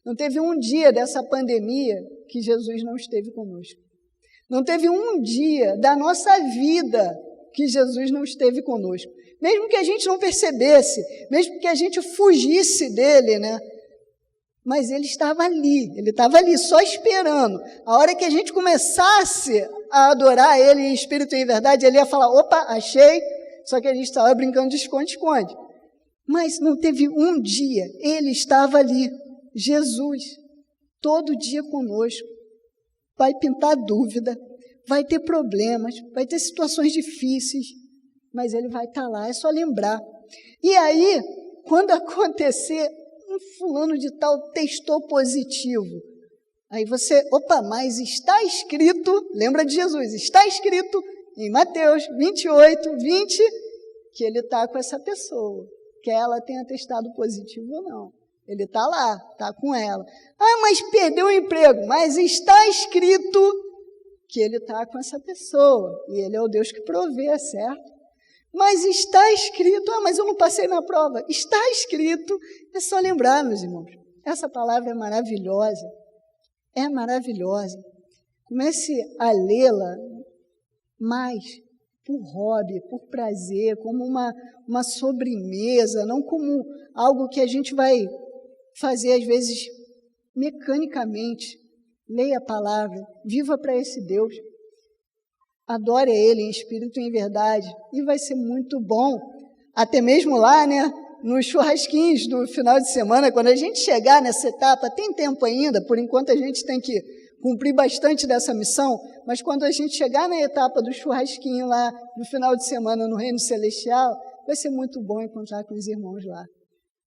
Speaker 1: Não teve um dia dessa pandemia que Jesus não esteve conosco. Não teve um dia da nossa vida que Jesus não esteve conosco. Mesmo que a gente não percebesse, mesmo que a gente fugisse dele, né? Mas ele estava ali só esperando. A hora que a gente começasse a adorar ele em espírito e em verdade, ele ia falar, opa, achei, só que a gente estava brincando de esconde-esconde. Mas não teve um dia, ele estava ali, Jesus, todo dia conosco. Vai pintar dúvida, vai ter problemas, vai ter situações difíceis, mas ele vai estar lá, é só lembrar. E aí, quando acontecer, um fulano de tal testou positivo. Aí você, opa, mas está escrito, lembra de Jesus, está escrito em Mateus 28, 20, que ele está com essa pessoa, que ela tenha testado positivo ou não. Ele está lá, está com ela. Ah, mas perdeu o emprego, mas está escrito que ele está com essa pessoa, e ele é o Deus que provê, certo? Mas está escrito, mas eu não passei na prova. Está escrito, é só lembrar, meus irmãos. Essa palavra é maravilhosa. É maravilhosa. Comece a lê-la mais por hobby, por prazer, como uma sobremesa, não como algo que a gente vai fazer, às vezes, mecanicamente. Leia a palavra, viva para esse Deus. Adore Ele em espírito e em verdade. E vai ser muito bom. Até mesmo lá, né, nos churrasquinhos do final de semana, quando a gente chegar nessa etapa, tem tempo ainda, por enquanto a gente tem que cumprir bastante dessa missão, mas quando a gente chegar na etapa do churrasquinho lá no final de semana no Reino Celestial, vai ser muito bom encontrar com os irmãos lá.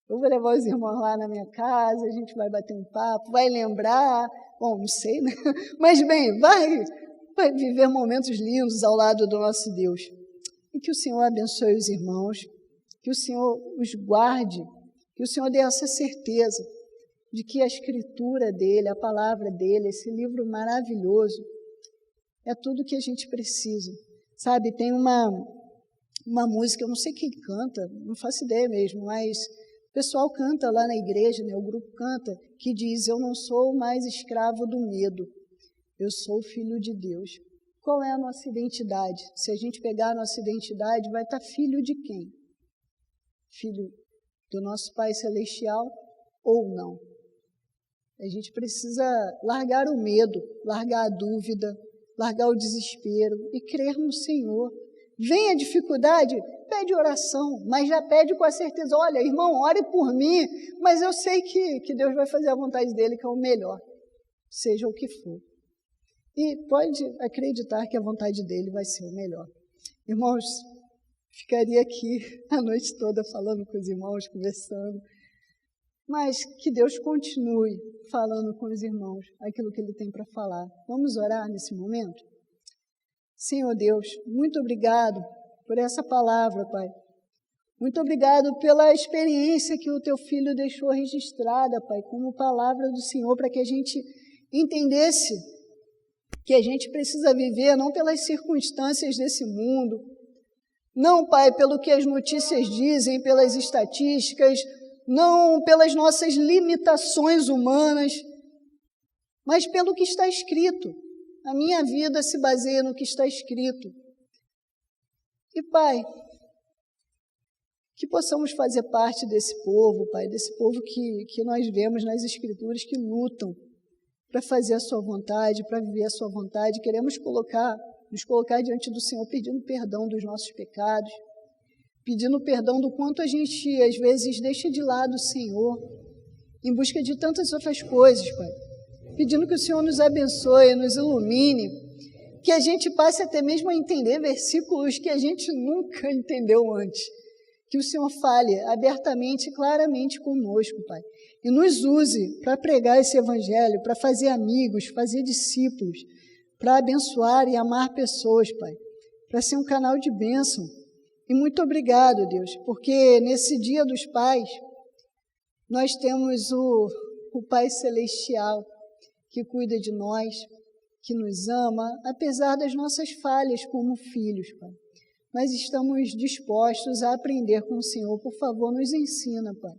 Speaker 1: Eu vou levar os irmãos lá na minha casa, a gente vai bater um papo, vai lembrar, bom, não sei, né? Mas bem, vai viver momentos lindos ao lado do nosso Deus. E que o Senhor abençoe os irmãos, que o Senhor os guarde, que o Senhor dê essa certeza de que a escritura dele, a palavra dele, esse livro maravilhoso, é tudo que a gente precisa. Sabe, tem uma música, eu não sei quem canta, não faço ideia mesmo, mas o pessoal canta lá na igreja, né, o grupo canta, que diz, eu não sou mais escravo do medo, eu sou filho de Deus. Qual é a nossa identidade? Se a gente pegar a nossa identidade, vai estar filho de quem? Filho do nosso Pai Celestial ou não? A gente precisa largar o medo, largar a dúvida, largar o desespero e crer no Senhor. Vem a dificuldade, pede oração, mas já pede com a certeza, olha, irmão, ore por mim, mas eu sei que Deus vai fazer a vontade dele, que é o melhor, seja o que for. E pode acreditar que a vontade dele vai ser o melhor. Irmãos, ficaria aqui a noite toda falando com os irmãos, conversando, mas que Deus continue falando com os irmãos aquilo que Ele tem para falar. Vamos orar nesse momento? Senhor Deus, muito obrigado por essa palavra, Pai. Muito obrigado pela experiência que o Teu Filho deixou registrada, Pai, como palavra do Senhor, para que a gente entendesse que a gente precisa viver não pelas circunstâncias desse mundo, não, Pai, pelo que as notícias dizem, pelas estatísticas, não pelas nossas limitações humanas, mas pelo que está escrito. A minha vida se baseia no que está escrito. E, Pai, que possamos fazer parte desse povo, Pai, desse povo que nós vemos nas Escrituras que lutam para fazer a sua vontade, para viver a sua vontade. Queremos nos colocar diante do Senhor pedindo perdão dos nossos pecados, pedindo perdão do quanto a gente, às vezes, deixa de lado o Senhor, em busca de tantas outras coisas, Pai. Pedindo que o Senhor nos abençoe, nos ilumine, que a gente passe até mesmo a entender versículos que a gente nunca entendeu antes. Que o Senhor fale abertamente e claramente conosco, Pai. E nos use para pregar esse evangelho, para fazer amigos, fazer discípulos, para abençoar e amar pessoas, Pai. Para ser um canal de bênção. E muito obrigado, Deus, porque nesse Dia dos Pais, nós temos o Pai Celestial que cuida de nós, que nos ama, apesar das nossas falhas como filhos, Pai. Nós estamos dispostos a aprender com o Senhor. Por favor, nos ensina, Pai.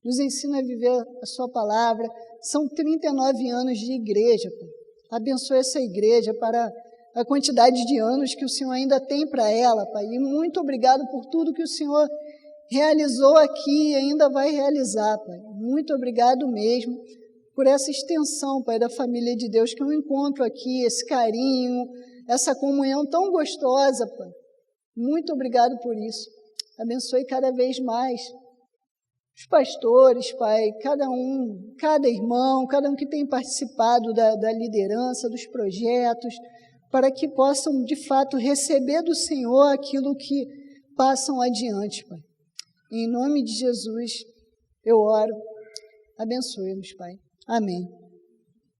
Speaker 1: Nos ensina a viver a sua palavra. São 39 anos de igreja, Pai. Abençoe essa igreja para a quantidade de anos que o Senhor ainda tem para ela, Pai. E muito obrigado por tudo que o Senhor realizou aqui e ainda vai realizar, Pai. Muito obrigado mesmo por essa extensão, Pai, da família de Deus que eu encontro aqui, esse carinho, essa comunhão tão gostosa, Pai. Muito obrigado por isso. Abençoe cada vez mais os pastores, Pai, cada irmão, cada um que tem participado da liderança, dos projetos, para que possam, de fato, receber do Senhor aquilo que passam adiante, Pai. Em nome de Jesus, eu oro. Abençoe-nos, Pai. Amém.